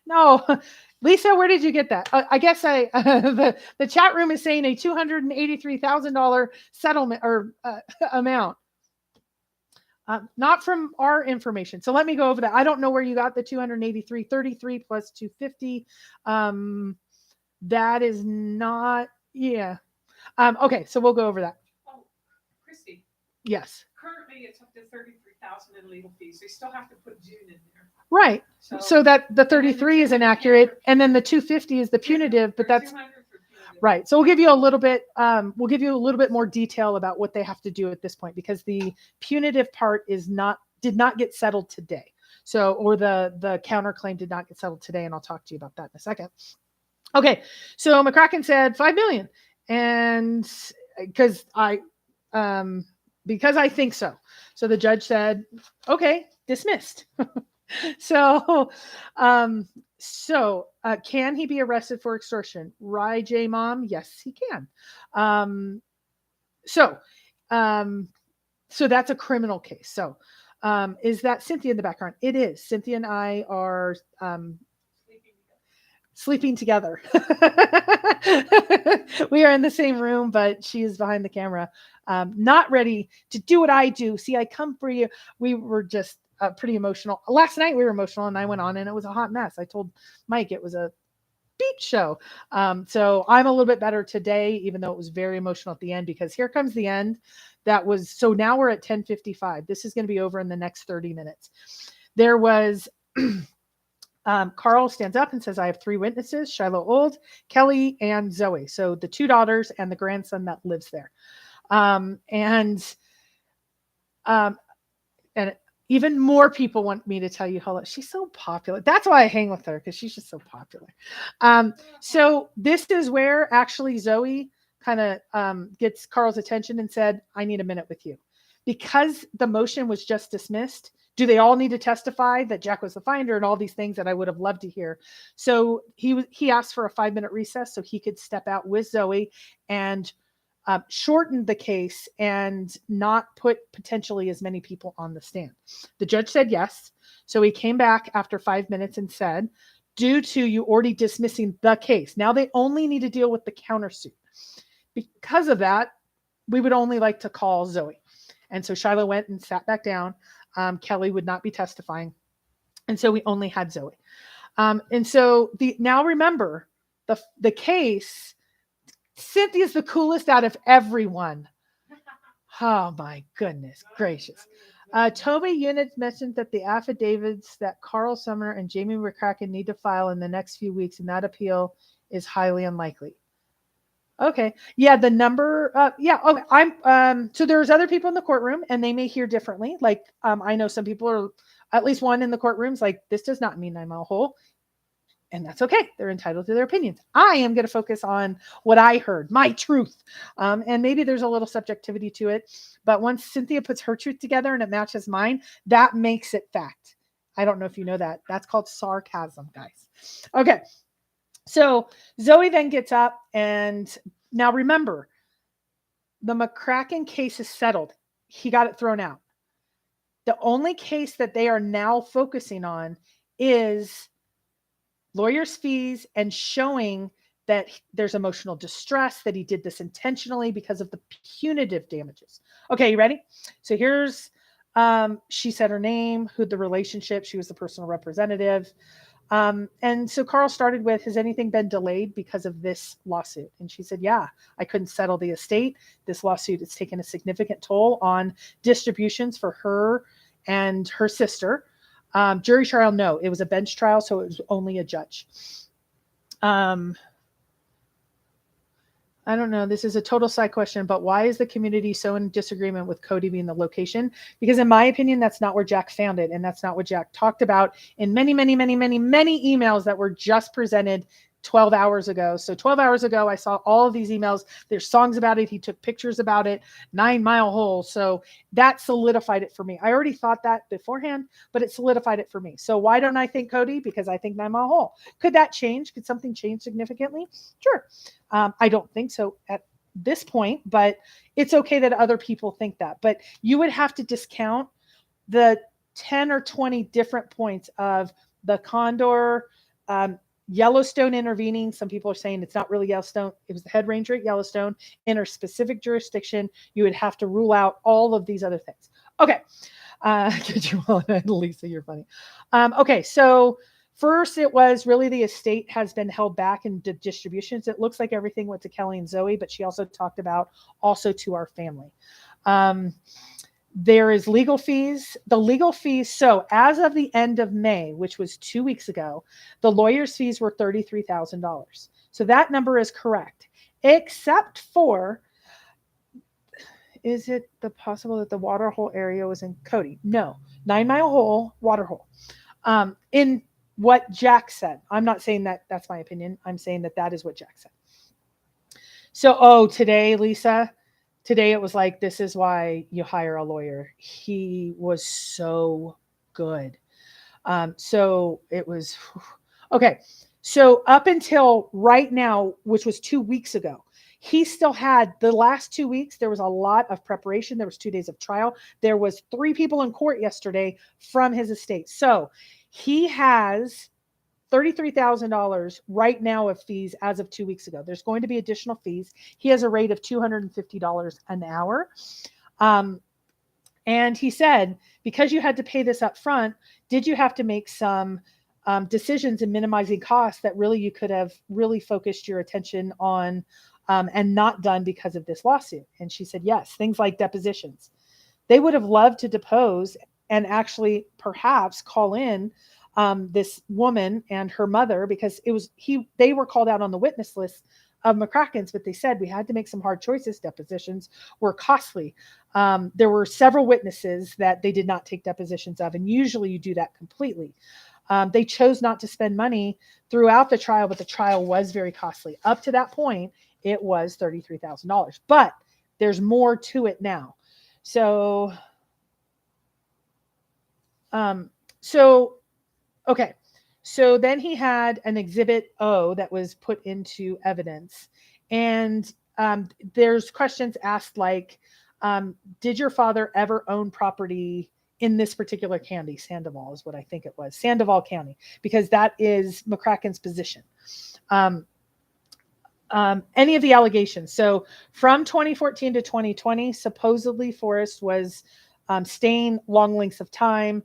A: No, Lisa, where did you get that? I guess the chat room is saying a $283,000 settlement or amount. Not from our information. So let me go over that. I don't know where you got the 283, 33 plus 250. That is not, okay, so we'll go over that.
B: Oh, Christy.
A: Yes.
B: Currently, it's up to $33,000 in legal fees. They still have to put June in there.
A: Right. So that the 33 is inaccurate, and then the 250 is the punitive, but that's right. So we'll give you a little bit. We'll give you a little bit more detail about what they have to do at this point, because the punitive part did not get settled today. So, or the counterclaim did not get settled today, and I'll talk to you about that in a second. Okay. So McCracken said $5 million, and because I think so. So the judge said, okay, dismissed. So can he be arrested for extortion? Right, J Mom? Yes, he can. So that's a criminal case. So is that Cynthia in the background? It is. Cynthia and I are sleeping together. We are in the same room, but she is behind the camera, not ready to do what I do. See, I come for you. We were just pretty emotional. Last night we were emotional, and I went on, and it was a hot mess. I told Mike it was a beach show. So I'm a little bit better today, even though it was very emotional at the end, because here comes the end. So now we're at 10:55. This is going to be over in the next 30 minutes. There was Carl stands up and says, I have 3 witnesses, Shiloh Old, Kelly, and Zoe. So the 2 daughters and the grandson that lives there. And even more people want me to tell you how she's so popular. That's why I hang with her, because she's just so popular. So this is where actually Zoe kind of gets Carl's attention and said, I need a minute with you. Because the motion was just dismissed, do they all need to testify that Jack was the finder and all these things that I would have loved to hear? So he asked for a 5-minute recess so he could step out with Zoe and shorten the case and not put potentially as many people on the stand. The judge said yes. So he came back after 5 minutes and said, due to you already dismissing the case, now they only need to deal with the countersuit. Because of that, we would only like to call Zoe. And so Shiloh went and sat back down. Kelly would not be testifying. And so we only had Zoe. And so now remember, the case, Cynthia's the coolest out of everyone. Oh my goodness gracious. Toby Unit mentioned that the affidavits that Carl Sumner and Jamie McCracken need to file in the next few weeks, and that appeal is highly unlikely. Okay. Yeah, the number. Yeah. Okay. I'm. So there's other people in the courtroom, and they may hear differently. Like, I know some people are, at least one in the courtroom's like, this does not mean 9 Mile Hole, and that's okay. They're entitled to their opinions. I am going to focus on what I heard, my truth, and maybe there's a little subjectivity to it. But once Cynthia puts her truth together and it matches mine, that makes it fact. I don't know if you know that. That's called sarcasm, guys. Okay. So Zoe then gets up, and now remember, the McCracken case is settled. He got it thrown out. The only case that they are now focusing on is lawyer's fees and showing that there's emotional distress, that he did this intentionally because of the punitive damages. Okay, you ready? So here's, she said her name, who the relationship, she was the personal representative. And so Carl started with, has anything been delayed because of this lawsuit? And she said, yeah, I couldn't settle the estate. This lawsuit has taken a significant toll on distributions for her and her sister. Jury trial, no, it was a bench trial, so it was only a judge. I don't know. This is a total side question, but why is the community so in disagreement with Cody being the location? Because in my opinion, that's not where Jack found it. And that's not what Jack talked about in many, many, many, many, many emails that were just presented 12 hours ago. So 12 hours ago, I saw all of these emails. There's songs about it. He took pictures about it, 9 Mile Hole. So that solidified it for me. I already thought that beforehand, but it solidified it for me. So why don't I think Cody? Because I think 9 Mile Hole. Could that change? Could something change significantly? Sure. I don't think so at this point, but it's okay that other people think that. But you would have to discount the 10 or 20 different points of the Condor, Yellowstone intervening. Some people are saying it's not really Yellowstone. It was the head ranger at Yellowstone in a specific jurisdiction. You would have to rule out all of these other things. Okay. Lisa, you're funny. Okay. So first, it was really the estate has been held back in distributions. It looks like everything went to Kelly and Zoe, but she also talked about also to our family. There is legal fees. The legal fees. So as of the end of May, which was 2 weeks ago, the lawyer's fees were $33,000. So that number is correct, except for, is it the possible that the water hole area was in Cody? No, 9 Mile Hole, water hole. In what Jack said. I'm not saying that that's my opinion. I'm saying that that is what Jack said. So, today, Lisa, today it was like, this is why you hire a lawyer. He was so good. So it was, okay. So up until right now, which was 2 weeks ago, he still had the last 2 weeks. There was a lot of preparation. There was 2 days of trial. There was 3 people in court yesterday from his estate. So he has $33,000 right now of fees as of 2 weeks ago. There's going to be additional fees. He has a rate of $250 an hour. And he said, because you had to pay this up front, did you have to make some decisions in minimizing costs that really you could have really focused your attention on and not done because of this lawsuit? And she said, yes, things like depositions. They would have loved to depose and actually perhaps call in this woman and her mother, because they were called out on the witness list of McCracken's, but they said we had to make some hard choices. Depositions were costly. There were several witnesses that they did not take depositions of, and usually you do that completely. They chose not to spend money throughout the trial, but the trial was very costly. Up to that point, it was $33,000, but there's more to it now. So, okay. So then he had an Exhibit O that was put into evidence. And there's questions asked like, did your father ever own property in this particular county? Sandoval is what I think it was. Sandoval County, because that is McCracken's position. Any of the allegations. So from 2014 to 2020, supposedly Forrest was staying long lengths of time.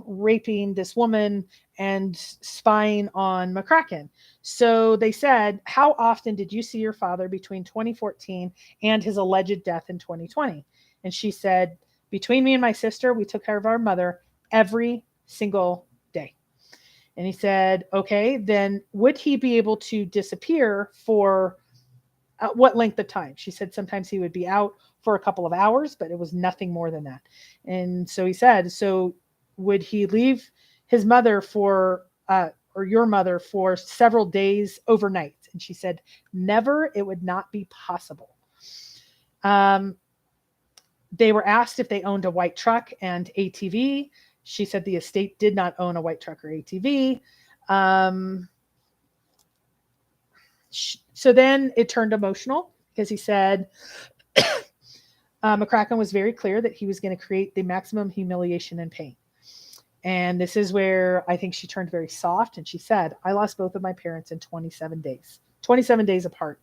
A: raping this woman and spying on McCracken. So they said, how often did you see your father between 2014 and his alleged death in 2020? And she said, between me and my sister, we took care of our mother every single day. And he said, okay, then would he be able to disappear for what length of time? She said sometimes he would be out for a couple of hours, but it was nothing more than that. And so he said, so would he leave his mother for, or your mother for several days overnight? And she said, never, it would not be possible. They were asked if they owned a white truck and ATV. She said the estate did not own a white truck or ATV. So then it turned emotional because he said McCracken was very clear that he was going to create the maximum humiliation and pain. And this is where I think she turned very soft. And she said, I lost both of my parents in 27 days, 27 days apart.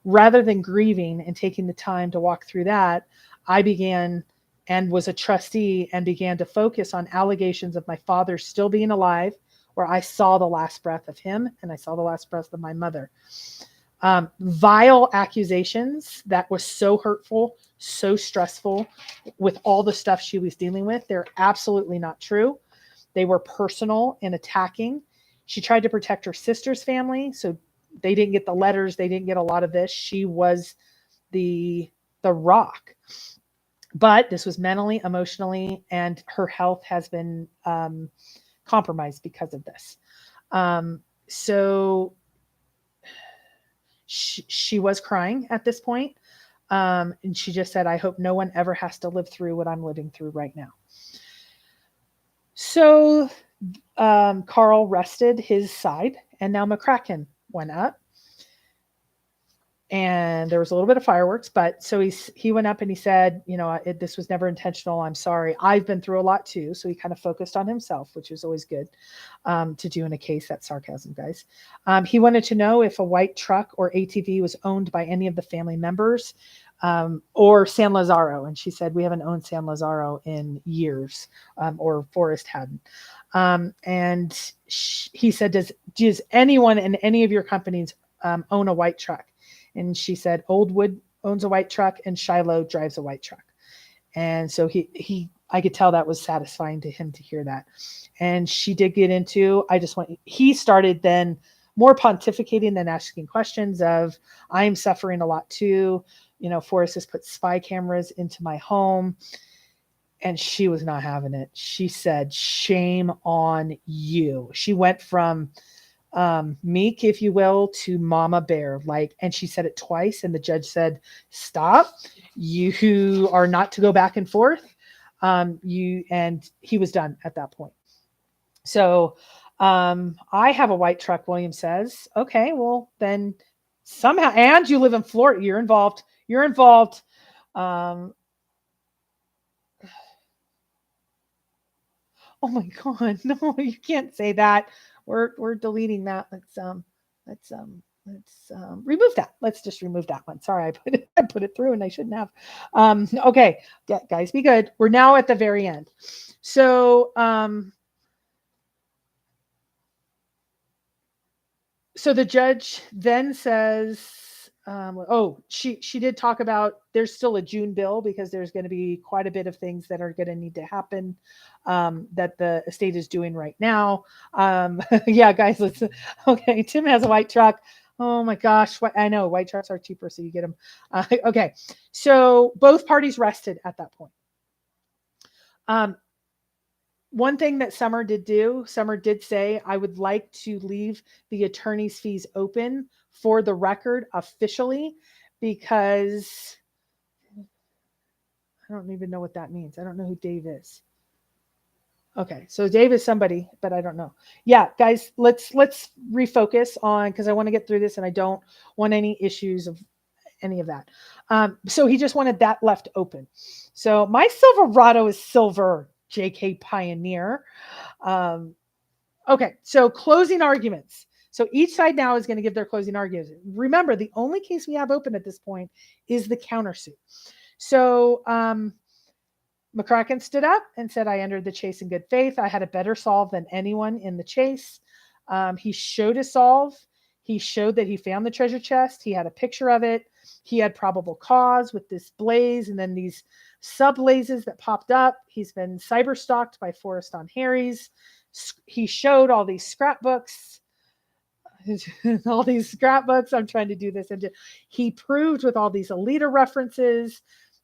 A: Rather than grieving and taking the time to walk through that, I began and was a trustee and began to focus on allegations of my father still being alive, where I saw the last breath of him and I saw the last breath of my mother. Vile accusations that was so hurtful, so stressful with all the stuff she was dealing with. They're absolutely not true. They were personal and attacking. She tried to protect her sister's family, so they didn't get the letters. They didn't get a lot of this. She was the rock. But this was mentally, emotionally, and her health has been compromised because of this. So she was crying at this point. And she just said, I hope no one ever has to live through what I'm living through right now. So Carl rested his side, and now McCracken went up. And there was a little bit of fireworks, but so he went up and he said, you know, this was never intentional. I'm sorry. I've been through a lot too. So he kind of focused on himself, which was always good to do in a case. That's sarcasm, guys. He wanted to know if a white truck or ATV was owned by any of the family members or San Lazaro. And she said, we haven't owned San Lazaro in years, or Forrest hadn't. And he said, does anyone in any of your companies own a white truck? And she said, Oldwood owns a white truck and Shiloh drives a white truck. And so I could tell that was satisfying to him to hear that. And she did get into, he started then more pontificating than asking questions of, I'm suffering a lot too. You know, Forrest has put spy cameras into my home. And she was not having it. She said, shame on you. She went from meek, if you will, to mama bear, and she said it twice, and the judge said, stop, you are not to go back and forth. And he was done at that point. So I have a white truck, William says. Okay, well then somehow, and you live in Florida, you're involved. Oh my God, no, you can't say that. We're deleting that. Let's remove that. Let's just remove that one. Sorry, I put it through and I shouldn't have. Okay, yeah, guys, be good. We're now at the very end. So so the judge then says, she did talk about there's still a June bill because there's going to be quite a bit of things that are going to need to happen that the estate is doing right now. Yeah, guys, okay. Tim has a white truck. Oh my gosh. I know white trucks are cheaper, so you get them. Okay. So both parties rested at that point. One thing that Summer did say, I would like to leave the attorney's fees open for the record officially, because I don't even know what that means. I don't know who Dave is. Okay, so Dave is somebody, but I don't know. Yeah, guys, let's refocus on, because I want to get through this and I don't want any issues of any of that. So he just wanted that left open. So my Silverado is silver, JK Pioneer. Okay, so closing arguments. So each side now is going to give their closing arguments. Remember, the only case we have open at this point is the countersuit. So McCracken stood up and said, I entered the chase in good faith. I had a better solve than anyone in the chase. He showed his solve. He showed that he found the treasure chest. He had a picture of it. He had probable cause with this blaze and then these sub blazes that popped up. He's been cyber stalked by Forrest on Harry's. He showed all these scrapbooks. All these scrapbooks. I'm trying to do this. And he proved with all these Alita references.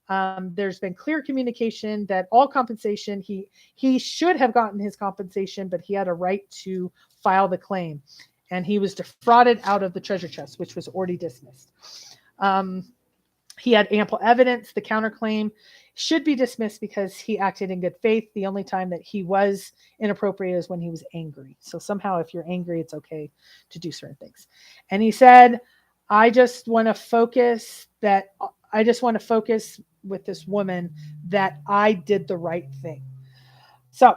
A: There's been clear communication that all compensation, he should have gotten his compensation, but he had a right to file the claim. And he was defrauded out of the treasure chest, which was already dismissed. He had ample evidence. The counterclaim should be dismissed because he acted in good faith. The only time that he was inappropriate is when he was angry. So somehow if you're angry, it's okay to do certain things. And he said, I just want to focus with this woman that I did the right thing. So,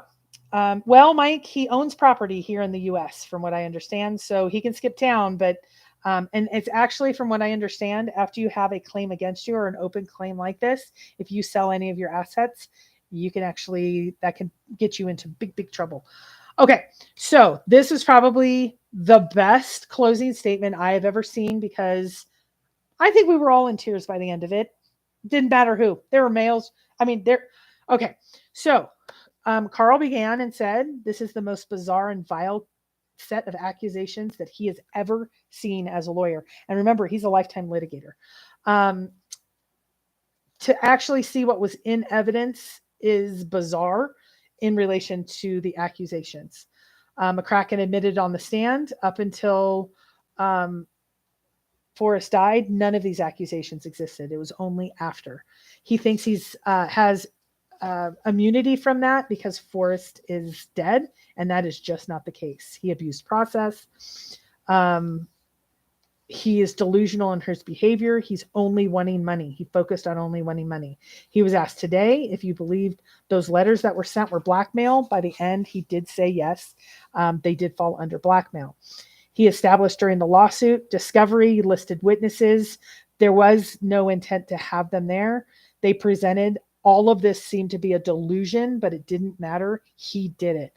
A: well, Mike, he owns property here in the U.S. from what I understand, so he can skip town, but and it's actually, from what I understand, after you have a claim against you or an open claim like this, if you sell any of your assets, you can actually, that can get you into big, big trouble. Okay, so this is probably the best closing statement I have ever seen because I think we were all in tears by the end of it. Didn't matter who. There were males. I mean, okay. So Carl began and said, this is the most bizarre and vile set of accusations that he has ever seen as a lawyer. And remember, he's a lifetime litigator. To actually see what was in evidence is bizarre in relation to the accusations. McCracken admitted on the stand up until Forrest died, none of these accusations existed. It was only after. He thinks he's has immunity from that because Forrest is dead, and that is just not the case. He abused process. He is delusional in his behavior. He's only wanting money. He focused on only wanting money. He was asked today if you believed those letters that were sent were blackmail. By the end, he did say yes. They did fall under blackmail. He established during the lawsuit discovery, listed witnesses. There was no intent to have them there. They presented all of this seemed to be a delusion, but it didn't matter. He did it.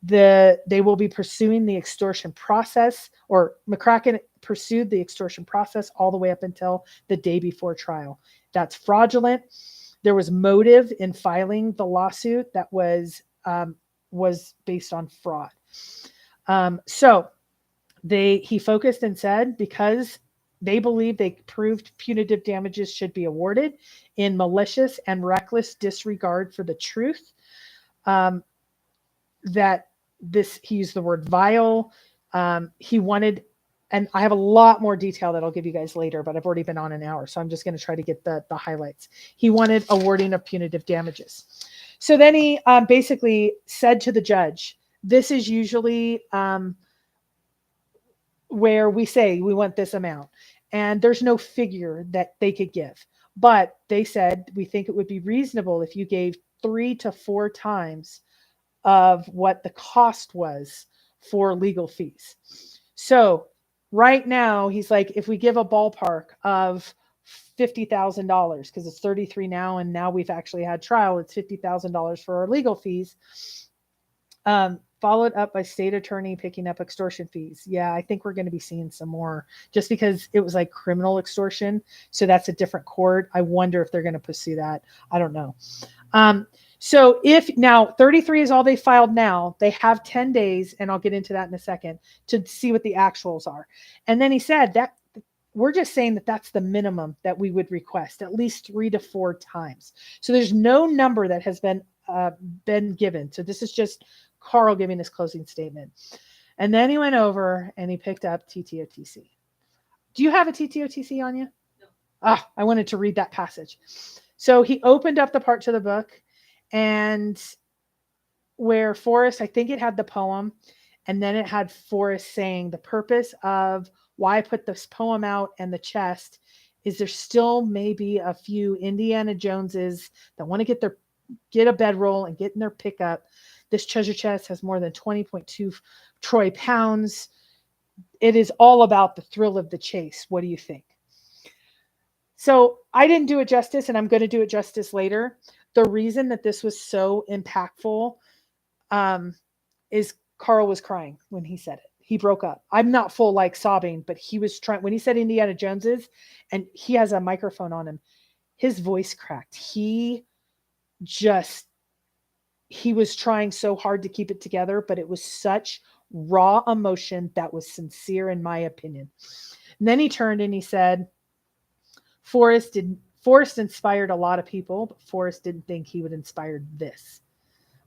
A: They will be pursuing the extortion process, or McCracken pursued the extortion process all the way up until the day before trial. That's fraudulent. There was motive in filing the lawsuit that was based on fraud. So he focused and said, because they believe they proved punitive damages should be awarded in malicious and reckless disregard for the truth, that he used the word vile. He wanted, and I have a lot more detail that I'll give you guys later, but I've already been on an hour, so I'm just going to try to get the highlights. He wanted awarding of punitive damages. So then he basically said to the judge, this is usually where we say we want this amount, and there's no figure that they could give. But they said, we think it would be reasonable if you gave 3 to 4 times of what the cost was for legal fees. So right now, he's like, if we give a ballpark of $50,000, because it's 33 now, and now we've actually had trial, it's $50,000 for our legal fees. Followed up by state attorney picking up extortion fees. Yeah, I think we're going to be seeing some more, just because it was like criminal extortion. So that's a different court. I wonder if they're going to pursue that. I don't know. So if now 33 is all they filed now, they have 10 days, and I'll get into that in a second, to see what the actuals are. And then he said that we're just saying that that's the minimum that we would request, at least 3 to 4 times. So there's no number that has been given. So this is just Carl giving his closing statement. And then he went over and he picked up TTOTC. Do you have a TTOTC on you? No. I wanted to read that passage. So he opened up the part to the book, and where Forrest, I think it had the poem, and then it had Forrest saying the purpose of why I put this poem out and the chest is there still maybe a few Indiana Joneses that want to get a bedroll and get in their pickup. This treasure chest has more than 20.2 troy pounds. It is all about the thrill of the chase. What do you think? So I didn't do it justice, and I'm going to do it justice later. The reason that this was so impactful is Carl was crying when he said it. He broke up. I'm not full like sobbing, but he was trying when he said Indiana Jones's, and he has a microphone on him. His voice cracked. He was trying so hard to keep it together, but it was such raw emotion that was sincere, in my opinion. And then he turned and he said, Forrest inspired a lot of people, but Forrest didn't think he would inspire this.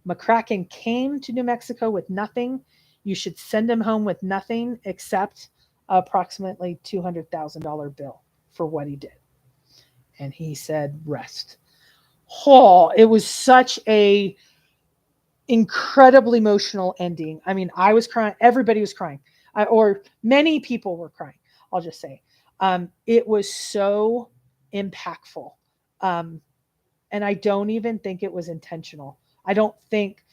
A: McCracken came to New Mexico with nothing. You should send him home with nothing except approximately $200,000 bill for what he did. And he said, rest. Oh, it was such a incredibly emotional ending. I mean, I was crying. Everybody was crying, or many people were crying. I'll just say, it was so impactful. And I don't even think it was intentional. I don't think,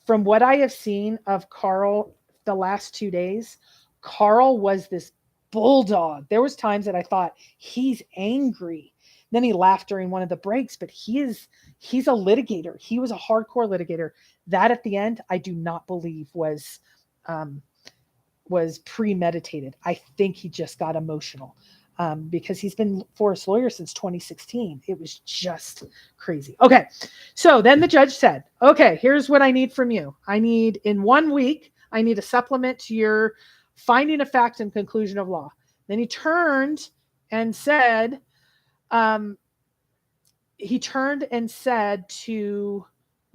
A: from what I have seen of Carl the last 2 days, Carl was this bulldog. There was times that I thought he's angry. Then he laughed during one of the breaks, but he's a litigator. He was a hardcore litigator. That at the end, I do not believe was premeditated. I think he just got emotional. Because he's been Forrest's lawyer since 2016. It was just crazy. Okay, so then the judge said, okay, here's what I need from you. In 1 week, I need a supplement to your finding of fact and conclusion of law. Then he turned and said to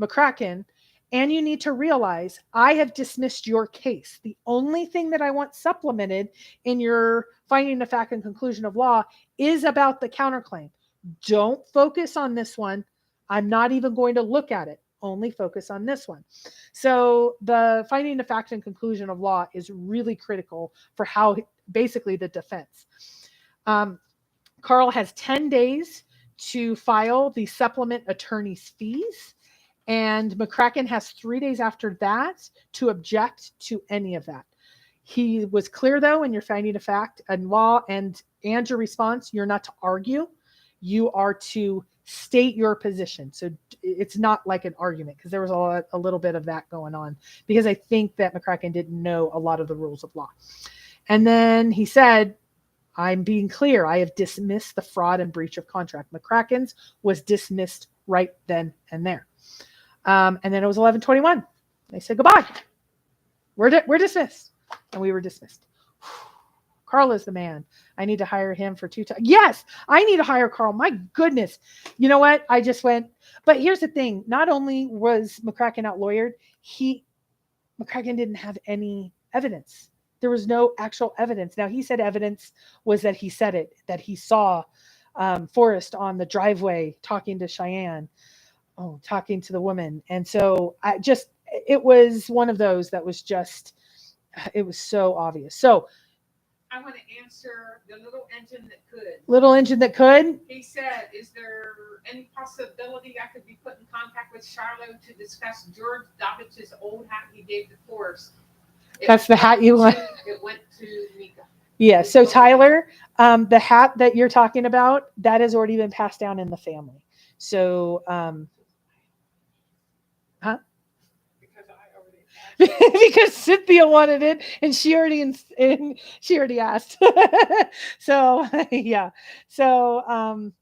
A: McCracken, and you need to realize I have dismissed your case. The only thing that I want supplemented in your finding of fact and conclusion of law is about the counterclaim. Don't focus on this one. I'm not even going to look at it. Only focus on this one. So the finding of fact and conclusion of law is really critical for how basically the defense. Carl has 10 days to file the supplement attorney's fees. And McCracken has 3 days after that to object to any of that. He was clear, though, in your finding of fact and law and your response, you're not to argue. You are to state your position. So it's not like an argument, because there was a little bit of that going on, because I think that McCracken didn't know a lot of the rules of law. And then he said, I'm being clear. I have dismissed the fraud and breach of contract. McCracken's was dismissed right then and there. And then it was 11:21. They said, goodbye. We're dismissed. And we were dismissed. Carl is the man. I need to hire him for 2 times. Yes, I need to hire Carl. My goodness. You know what? I just went. But here's the thing. Not only was McCracken out-lawyered, McCracken didn't have any evidence. There was no actual evidence. Now, he said evidence was that he said it, that he saw Forrest on the driveway talking to Cheyenne. Talking to the woman. And so it was one of those that was it was so obvious. So
B: I want to answer the little engine that could.
A: Little engine that could?
B: He said, is there any possibility I could be put in contact with Charlotte to discuss George Davich's old hat he gave to Forrest?
A: That's the hat you want?
B: It went to Mika.
A: Yeah. So Tyler, the hat that you're talking about, that has already been passed down in the family. So, because Cynthia wanted it and she already asked. So yeah. So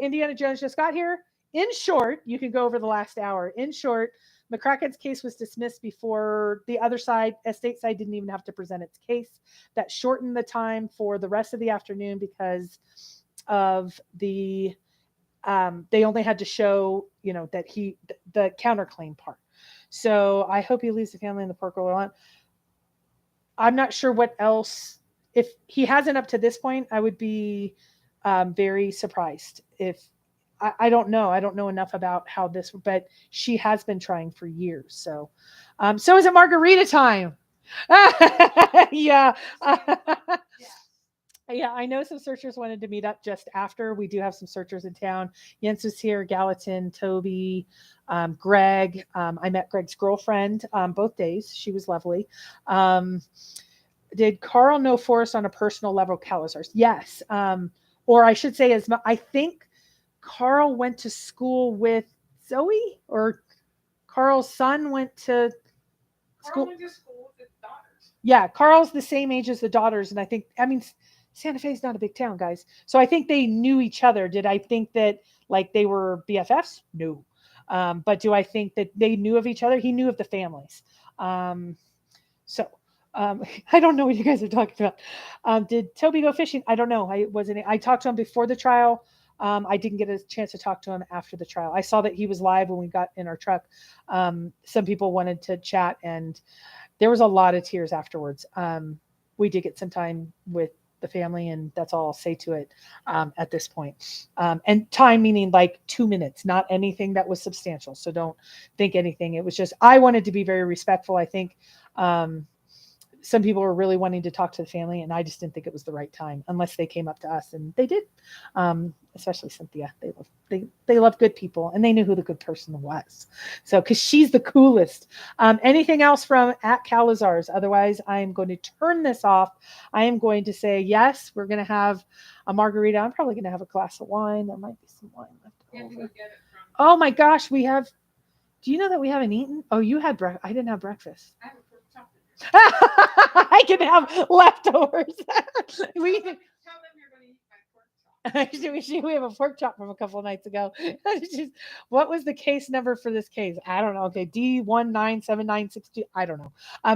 A: Indiana Jones just got here. In short, you can go over the last hour. In short, McCracken's case was dismissed before the other side, estate side, didn't even have to present its case. That shortened the time for the rest of the afternoon because of the they only had to show, that the counterclaim part. So I hope he leaves the family in the pork roll on. I'm not sure what else. If he hasn't up to this point, I would be very surprised. I don't know. I don't know enough about how this, but she has been trying for years. So, so is it margarita time? Yeah. Yeah, I know some searchers wanted to meet up just after. We do have some searchers in town. Jens was here, Gallatin, Toby, Greg. I met Greg's girlfriend both days. She was lovely. Did Carl know Forrest on a personal level, Cowlazars? Yes. Or I should say, I think Carl went to school with Zoe, or Carl's son went to
B: Carl
A: school.
B: went to school with his daughters.
A: Yeah, Carl's the same age as the daughters, and I mean, Santa Fe's not a big town, guys. So I think they knew each other. Did I think that like they were BFFs? No. But do I think that they knew of each other? He knew of the families. So I don't know what you guys are talking about. Did Toby go fishing? I don't know. I wasn't. I talked to him before the trial. I didn't get a chance to talk to him after the trial. I saw that he was live when we got in our truck. Some people wanted to chat, and there was a lot of tears afterwards. We did get some time with the family, and that's all I'll say to it at this point. And time meaning like 2 minutes, not anything that was substantial. So don't think anything. It was just, I wanted to be very respectful. I think some people were really wanting to talk to the family, and I just didn't think it was the right time unless they came up to us, and they did. Especially Cynthia. They love good people, and they knew who the good person was. So, because she's the coolest. Anything else from at Cowlazars? Otherwise, I'm going to turn this off. I am going to say, yes, we're going to have a margarita. I'm probably going to have a glass of wine. There might be some wine left over. Oh my gosh, we have. Do you know that we haven't eaten? Oh, you had breakfast. I didn't have breakfast.
B: I have a pork chop.
A: I can have leftovers. We
B: Tell them you're going to eat my pork chop.
A: we have a pork chop from a couple of nights ago. What was the case number for this case? I don't know. Okay, D197962. I don't know.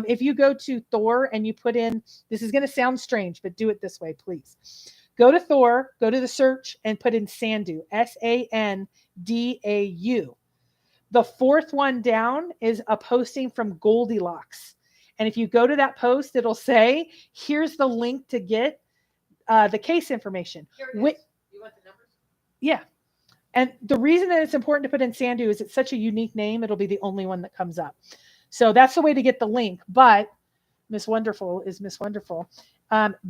A: If you go to Thor and you put in, this is going to sound strange, but do it this way, please. Go to Thor, go to the search, and put in Sandu, SANDAU. The fourth one down is a posting from Goldilocks. And if you go to that post, it'll say, here's the link to get the case information.
B: Here it is. You want the numbers?
A: Yeah. And the reason that it's important to put in Sandu is it's such a unique name. It'll be the only one that comes up. So that's the way to get the link. But Miss Wonderful is Miss Wonderful.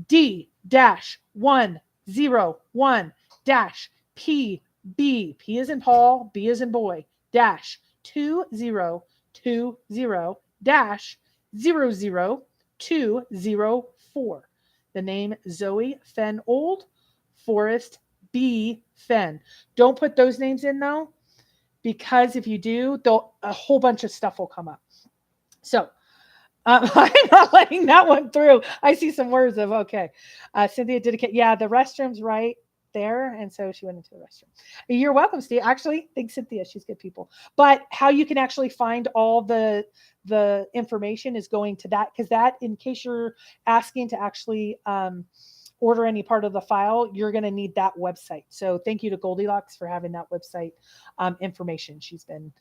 A: D-101-PB. P is in Paul, B is in boy, dash 2020 dash 00204. The name Zoe Fenn Old, Forrest B. Fenn. Don't put those names in though, because if you do, a whole bunch of stuff will come up. So I'm not letting that one through. I see some words of, okay. Cynthia did a, yeah, the restroom's right there. And so she went into the restroom. You're welcome, Steve. Actually, thanks, Cynthia. She's good people. But how you can actually find all the information is going to that, because that, in case you're asking to actually order any part of the file, you're going to need that website. So thank you to Goldilocks for having that website information. She's been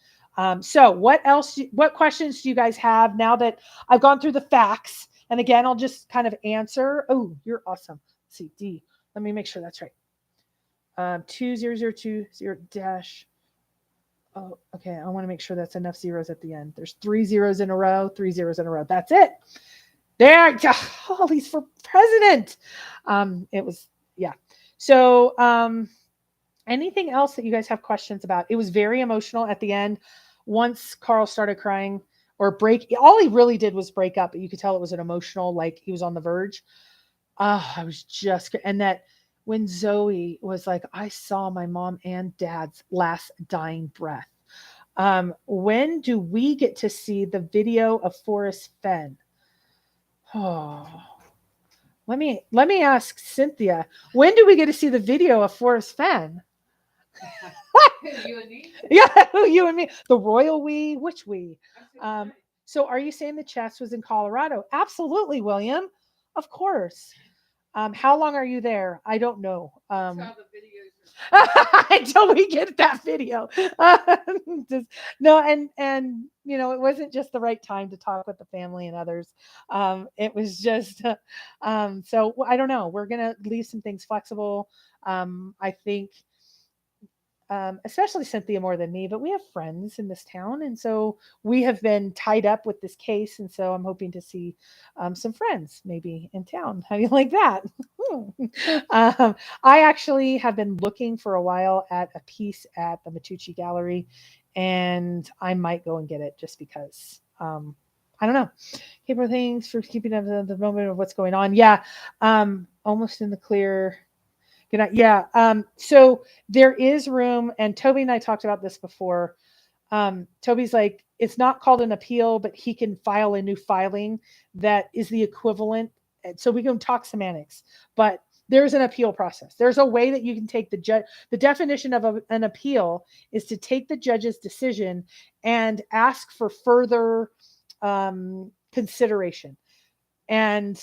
A: so what else, what questions do you guys have now that I've gone through the facts? And again, I'll just kind of answer. Oh, you're awesome. Let's see, D. Let me make sure that's right. 20020 dash. Oh, okay. I want to make sure that's enough zeros at the end. There's 3 zeros in a row, 3 zeros in a row. That's it. There. Oh, he's for president. It was, yeah. So, anything else that you guys have questions about? It was very emotional at the end. Once Carl started crying or break, all he really did was break up, but you could tell it was an emotional, like he was on the verge. I was just, and that when Zoe was like, I saw my mom and dad's last dying breath. When do we get to see the video of Forrest Fenn? Oh, let me ask Cynthia. When do we get to see the video of Forrest Fenn?
B: You and me?
A: Yeah, you and me. The royal we, which we? So are you saying the chest was in Colorado? Absolutely, William. Of course. How long are you there? I don't know. Until we get that video. No, and you know, it wasn't just the right time to talk with the family and others. It was just so I don't know. We're gonna leave some things flexible. I think especially Cynthia more than me, but we have friends in this town. And so we have been tied up with this case. And so I'm hoping to see some friends maybe in town. How do you like that? I actually have been looking for a while at a piece at the Matucci Gallery, and I might go and get it just because I don't know. Keep things for keeping up the moment of what's going on. Yeah. Almost in the clear. Good night. Yeah. So there is room, and Toby and I talked about this before. Toby's like, it's not called an appeal, but he can file a new filing that is the equivalent. So we can talk semantics, but there's an appeal process. There's a way that you can take the judge. The definition of an appeal is to take the judge's decision and ask for further consideration. And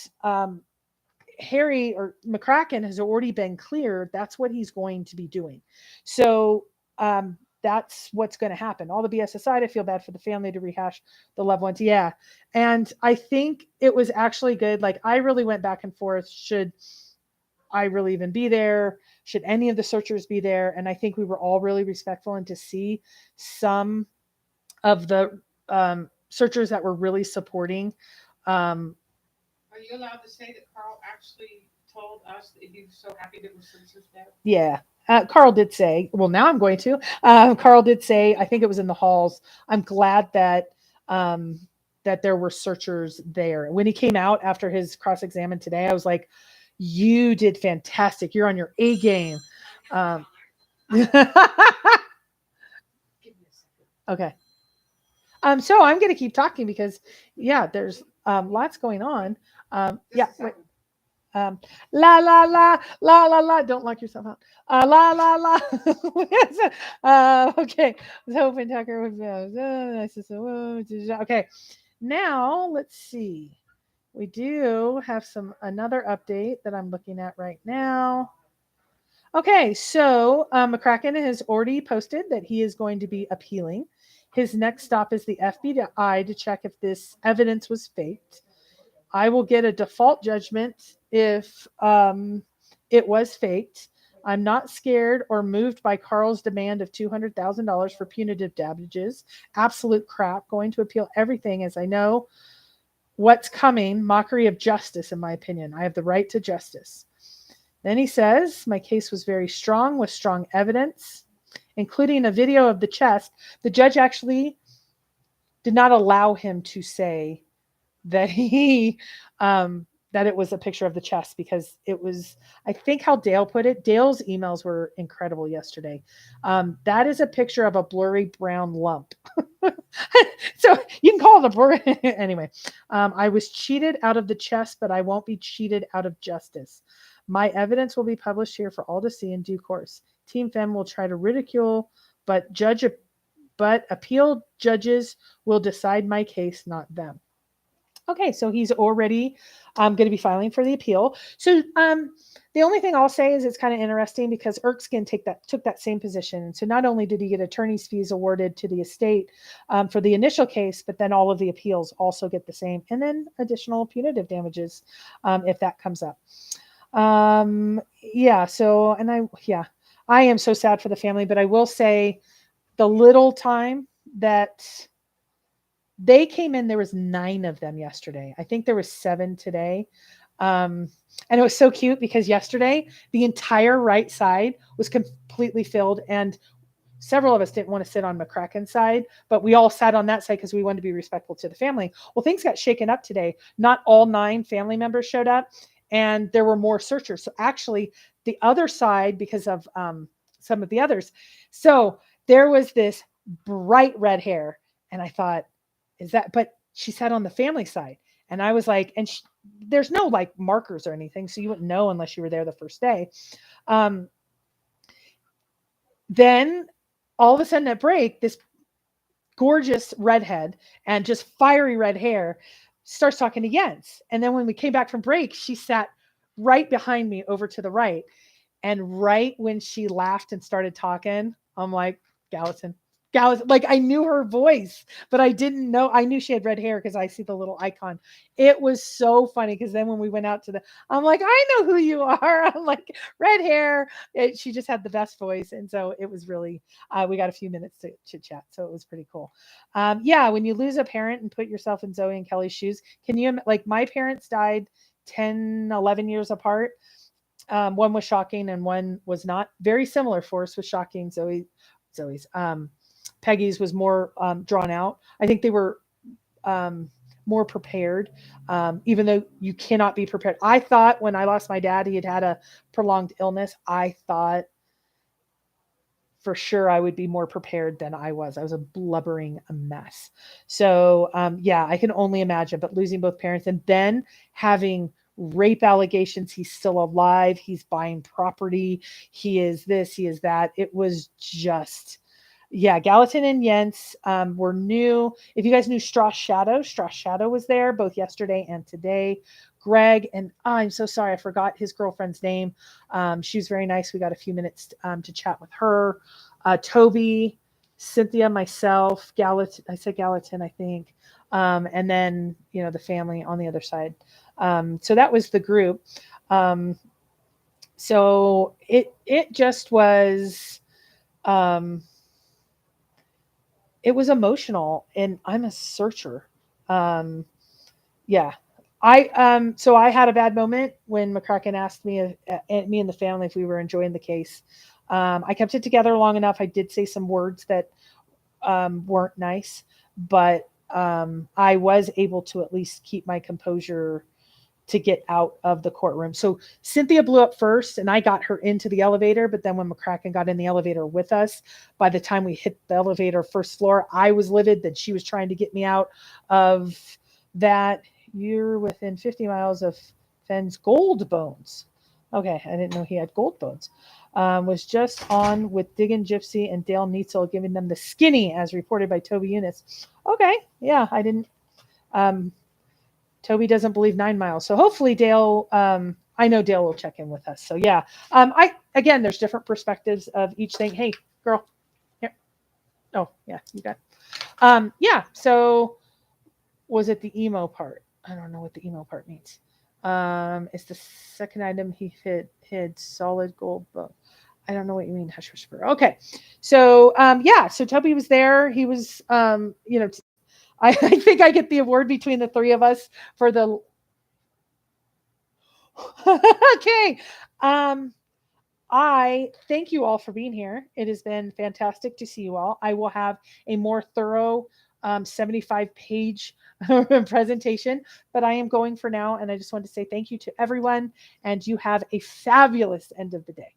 A: Harry or McCracken has already been clear that's what he's going to be doing. So that's what's going to happen. All the BS aside, I feel bad for the family to rehash the loved ones. Yeah. And I think it was actually good. Like, I really went back and forth. Should I really even be there? Should any of the searchers be there? And I think we were all really respectful, and to see some of the searchers that were really supporting.
B: Are you allowed to say that Carl actually told us that he was so happy that we're searchers there?
A: Yeah. Carl did say, well, now I'm going to. Carl did say, I think it was in the halls, I'm glad that that there were searchers there. When he came out after his cross-examined today, I was like, you did fantastic. You're on your A game.
B: Give me a second.
A: Okay. So I'm going to keep talking because, yeah, there's lots going on. Yeah. Wait. La la la la la la. Don't lock yourself out. La la la. Okay. I was hoping Tucker would be. Okay. Now let's see. We do have another update that I'm looking at right now. Okay, so McCracken has already posted that he is going to be appealing. His next stop is the FBI to check if this evidence was faked. I will get a default judgment if it was faked. I'm not scared or moved by Carl's demand of $200,000 for punitive damages. Absolute crap. Going to appeal everything as I know what's coming. Mockery of justice, in my opinion. I have the right to justice. Then he says, my case was very strong with strong evidence, including a video of the chest. The judge actually did not allow him to say that that it was a picture of the chest, because it was, I think how Dale put it, Dale's emails were incredible yesterday. That is a picture of a blurry brown lump. So you can call it a blur. Anyway, I was cheated out of the chest, but I won't be cheated out of justice. My evidence will be published here for all to see in due course. Team Fenn will try to ridicule, but appeal judges will decide my case, not them. Okay, so he's already going to be filing for the appeal. So the only thing I'll say is it's kind of interesting because Erskine took that same position. And so not only did he get attorney's fees awarded to the estate for the initial case, but then all of the appeals also get the same, and then additional punitive damages if that comes up. Yeah. So, and I am so sad for the family, but I will say the little time that they came in, there was 9 of them yesterday. I think there was 7 today. And it was so cute because yesterday the entire right side was completely filled, and several of us didn't want to sit on McCracken's side, but we all sat on that side because we wanted to be respectful to the family. Well, things got shaken up today. Not all 9 family members showed up, and there were more searchers. So actually the other side, because of some of the others. So there was this bright red hair, and I thought, is that, but she sat on the family side, and I was like, and there's no like markers or anything, so you wouldn't know unless you were there the first day. Then all of a sudden at break, this gorgeous redhead and just fiery red hair starts talking to Jens. And then when we came back from break, she sat right behind me over to the right. And right when she laughed and started talking, I'm like, Gallatin. Like I knew her voice, but I didn't know. I knew she had red hair because I see the little icon. It was so funny because then when we went out I'm like, I know who you are. I'm like, red hair. She just had the best voice. And so it was really, we got a few minutes to chit chat. So it was pretty cool. Yeah, when you lose a parent and put yourself in Zoe and Kelly's shoes, can you, like my parents died 10, 11 years apart. One was shocking and one was not. Very similar. Forrest was shocking. Zoe's. Peggy's was more drawn out. I think they were more prepared, even though you cannot be prepared. I thought when I lost my dad, he had had a prolonged illness. I thought for sure I would be more prepared than I was. I was a blubbering mess. So, yeah, I can only imagine. But losing both parents and then having rape allegations, he's still alive, he's buying property, he is this, he is that. It was just, yeah, Gallatin and Jens were new. If you guys knew Straw Shadow was there both yesterday and today. Greg and I'm so sorry, I forgot his girlfriend's name. She was very nice. We got a few minutes to chat with her. Toby, Cynthia, myself, Gallatin. I said Gallatin, I think, and then the family on the other side. So that was the group. So it just was. It was emotional, and I'm a searcher. Yeah. So I had a bad moment when McCracken asked me and the family if we were enjoying the case. I kept it together long enough. I did say some words that weren't nice, but I was able to at least keep my composure to get out of the courtroom. So Cynthia blew up first, and I got her into the elevator. But then when McCracken got in the elevator with us, by the time we hit the elevator first floor, I was livid that she was trying to get me out of that. You're within 50 miles of Fenn's gold bones. Okay, I didn't know he had gold bones. Was just on with Diggin' Gypsy and Dale Neitzel giving them the skinny, as reported by Toby Eunice. Okay, yeah, I didn't. Toby doesn't believe 9 miles. So hopefully Dale, I know Dale will check in with us. So yeah, again, there's different perspectives of each thing. Hey, girl, here. Oh yeah, you got. Yeah. So was it the emo part? I don't know what the emo part means. It's the second item he hid solid gold bone. I don't know what you mean, hush whisper. Okay, so yeah, so Toby was there. He was, I think I get the award between the three of us for the. Okay. I thank you all for being here. It has been fantastic to see you all. I will have a more thorough 75-page presentation, but I am going for now. And I just want to say thank you to everyone. And you have a fabulous end of the day.